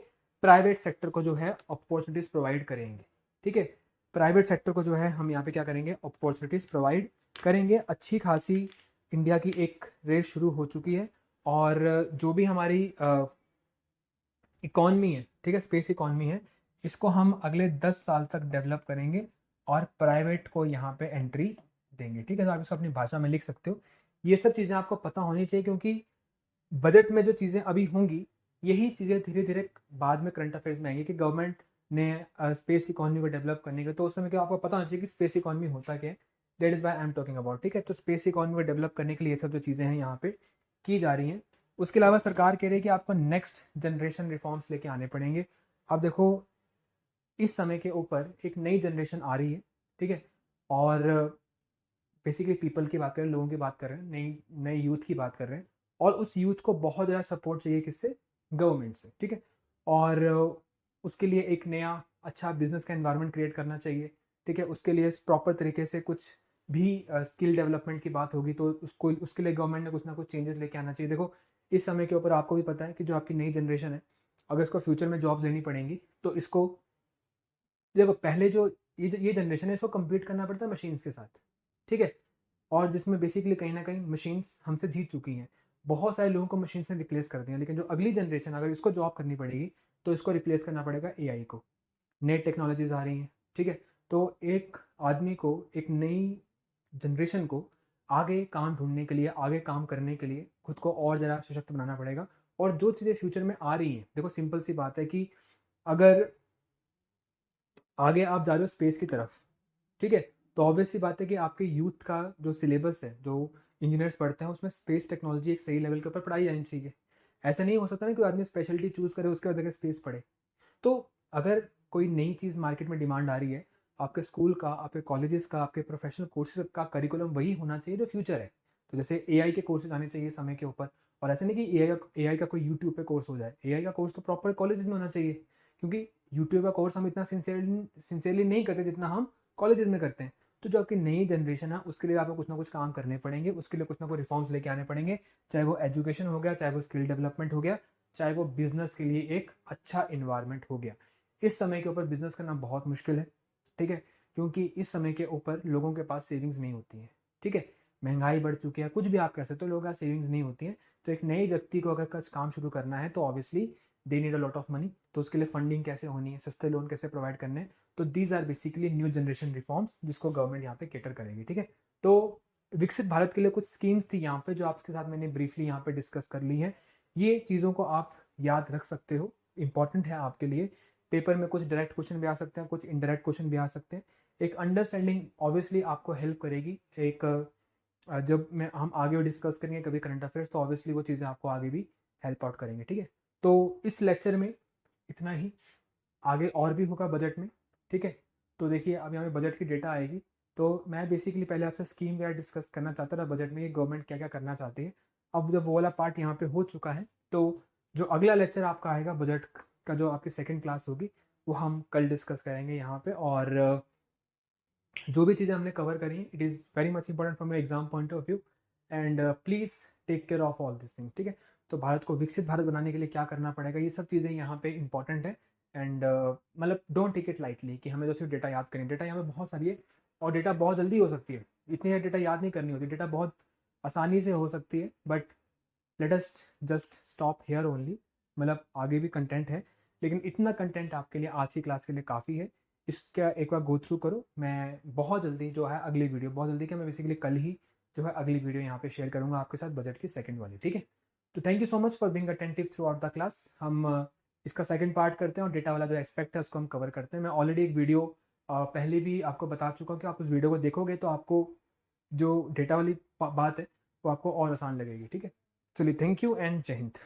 A: प्राइवेट सेक्टर को जो है अपॉर्चुनिटीज़ प्रोवाइड करेंगे, ठीक है। प्राइवेट सेक्टर को जो है हम यहाँ पे क्या करेंगे, अपॉर्चुनिटीज़ प्रोवाइड करेंगे। अच्छी खासी इंडिया की एक रेस शुरू हो चुकी है, और जो भी हमारी इकॉनमी है, ठीक है, स्पेस इकॉनमी है, इसको हम अगले 10 साल तक डेवलप करेंगे और प्राइवेट को यहाँ पे एंट्री देंगे, ठीक है। तो आप इसको अपनी भाषा में लिख सकते हो। ये सब चीज़ें आपको पता होनी चाहिए, क्योंकि बजट में जो चीज़ें अभी होंगी, यही चीज़ें धीरे धीरे बाद में करंट अफेयर्स में आएंगी कि गवर्नमेंट ने स्पेस इकॉनमी को डेवलप करने के लिए, तो उस समय क्या आपको पता होना चाहिए कि स्पेस इकॉनमी होता क्या है। That is why I am talking about, ठीक है। तो स्पेस इकॉनमी को डेवलप करने के लिए ये सब जो चीज़ें हैं यहाँ पे की जा रही हैं। उसके अलावा सरकार कह रही है कि आपको नेक्स्ट जनरेशन रिफॉर्म्स लेके आने पड़ेंगे। अब देखो इस समय के ऊपर एक नई जनरेशन आ रही है, ठीक है, और बेसिकली पीपल की बात कर रहे हैं, लोगों की बात कर रहे हैं, नई नए यूथ की बात कर रहे हैं, और उस यूथ को बहुत ज़्यादा सपोर्ट चाहिए, किससे, गवर्नमेंट से, ठीक है। और उसके लिए एक नया अच्छा बिजनेस का एनवायरनमेंट क्रिएट करना चाहिए, ठीक है। उसके लिए प्रॉपर तरीके से कुछ भी स्किल डेवलपमेंट की बात होगी तो उसको उसके लिए गवर्नमेंट ने कुछ ना कुछ चेंजेस लेके आना चाहिए। देखो इस समय के ऊपर आपको भी पता है कि जो आपकी नई जनरेशन है, अगर इसको फ्यूचर में जॉब्स लेनी पड़ेंगी तो इसको, देखो पहले जो ये जनरेशन है, इसको कम्पीट करना पड़ता है मशीन्स के साथ, ठीक है, और जिसमें बेसिकली कहीं ना कहीं मशीन्स हमसे जीत चुकी हैं। बहुत सारे लोगों को मशीन्स ने रिप्लेस कर दिया, लेकिन जो अगली जनरेशन अगर इसको जॉब करनी पड़ेगी तो इसको रिप्लेस करना पड़ेगा एआई को। नई टेक्नोलॉजीज आ रही हैं, ठीक है। तो एक आदमी को, एक नई जनरेशन को आगे काम ढूंढने के लिए, आगे काम करने के लिए खुद को और ज़्यादा सशक्त बनाना पड़ेगा। और जो चीज़ें फ्यूचर में आ रही हैं, देखो सिंपल सी बात है कि अगर आगे आप जा रहे हो स्पेस की तरफ, ठीक है, तो ऑब्वियस सी बात है कि आपके यूथ का जो सिलेबस है, जो इंजीनियर्स पढ़ते हैं, उसमें स्पेस टेक्नोलॉजी एक सही लेवल के ऊपर पढ़ाई जानी चाहिए। ऐसा नहीं हो सकता ना कि आदमी स्पेशलिटी चूज़ करे उसके बाद जाके स्पेस पढ़े। तो अगर कोई नई चीज़ मार्केट में डिमांड आ रही है, आपके स्कूल का, आपके कॉलेजेस का, आपके प्रोफेशनल कोर्सेज का करिकुलम वही होना चाहिए जो फ्यूचर है। तो जैसे एआई के कोर्सेज आने चाहिए समय के ऊपर, और ऐसे नहीं कि एआई का कोई यूट्यूब पे कोर्स हो जाए। एआई का कोर्स तो प्रॉपर कॉलेजेस में होना चाहिए, क्योंकि यूट्यूब का कोर्स हम इतना सिंसियरली नहीं करते जितना हम कॉलेजेस में करते हैं। तो जो आपकी नई जनरेशन है उसके लिए आपको कुछ ना कुछ काम करने पड़ेंगे, उसके लिए कुछ ना कुछ रिफॉर्म्स लेके आने पड़ेंगे, चाहे वो एजुकेशन हो गया, चाहे वो स्किल डेवलपमेंट हो गया, चाहे वो बिजनेस के लिए एक अच्छा इन्वायरमेंट हो गया। इस समय के ऊपर बिजनेस करना बहुत मुश्किल है, ठीक है, क्योंकि इस समय के ऊपर लोगों के पास सेविंग्स नहीं होती हैं, ठीक है, महंगाई बढ़ चुकी है, कुछ भी आप कह सकते हो, लोगों का सेविंग्स नहीं होती है। तो एक नए व्यक्ति को अगर कुछ काम शुरू करना है तो obviously they need a lot of money, तो उसके लिए फंडिंग कैसे होनी है, सस्ते लोन कैसे प्रोवाइड करने हैं, तो these are basically new generation reforms जिसको गवर्नमेंट यहाँ पे केटर करेगी, ठीक है। तो विकसित भारत के लिए कुछ स्कीम्स थी यहाँ पे जो आपके साथ मैंने ब्रीफली यहाँ पे डिस्कस कर ली है। ये चीज़ों को आप याद रख सकते हो, इंपॉर्टेंट है आपके लिए। पेपर में कुछ डायरेक्ट क्वेश्चन भी आ सकते हैं, कुछ इनडायरेक्ट क्वेश्चन भी आ सकते हैं। एक अंडरस्टैंडिंग ऑब्वियसली आपको हेल्प करेगी। एक जब मैं हम आगे डिस्कस करेंगे कभी करंट अफेयर्स तो ऑब्वियसली वो चीज़ें आपको आगे भी हेल्प आउट करेंगे, ठीक है। तो इस लेक्चर में इतना ही, आगे और भी होगा बजट में, ठीक है। तो देखिए अब यहाँ पे बजट की डेटा आएगी, तो मैं बेसिकली पहले आपसे स्कीम वगैरह डिस्कस करना चाहता था बजट में, ये गवर्नमेंट क्या क्या करना चाहती है। अब जब वो वाला पार्ट यहाँ पे हो चुका है तो जो अगला लेक्चर आपका आएगा बजट का, जो आपकी सेकेंड क्लास होगी, वो हम कल डिस्कस करेंगे यहाँ पे। और जो भी चीज़ें हमने कवर करी हैं it is very much important from exam point of view, and please take care of all this things, ठीक है। तो भारत को विकसित भारत बनाने के लिए क्या करना पड़ेगा, ये सब चीज़ें यहाँ पे इंपॉर्टेंट है। एंड मतलब डोंट टेक इट लाइटली कि हमें तो सिर्फ डेटा याद करें, डेटा यहाँ पे बहुत सारी है और डेटा बहुत जल्दी हो सकती है, इतनी डेटा याद नहीं करनी होती, डेटा बहुत आसानी से हो सकती है। But let us just stop here only, मतलब आगे भी कंटेंट है लेकिन इतना कंटेंट आपके लिए आज की क्लास के लिए काफ़ी है। इसका एक बार गो थ्रू करो। मैं बहुत जल्दी जो है अगली वीडियो, बहुत जल्दी क्या, मैं बेसिकली कल ही जो है अगली वीडियो यहाँ पे शेयर करूँगा आपके साथ बजट की सेकंड वाली, ठीक है। तो thank you so much for being attentive through out the class. हम इसका सेकंड पार्ट करते हैं और डेटा वाला जो एस्पेक्ट है उसको हम कवर करते हैं। मैं ऑलरेडी एक वीडियो पहले भी आपको बता चुका हूँ कि आप उस वीडियो को देखोगे तो आपको जो डेटा वाली बात है वो आपको और आसान लगेगी, ठीक है। चलिए, थैंक यू एंड जय हिंद।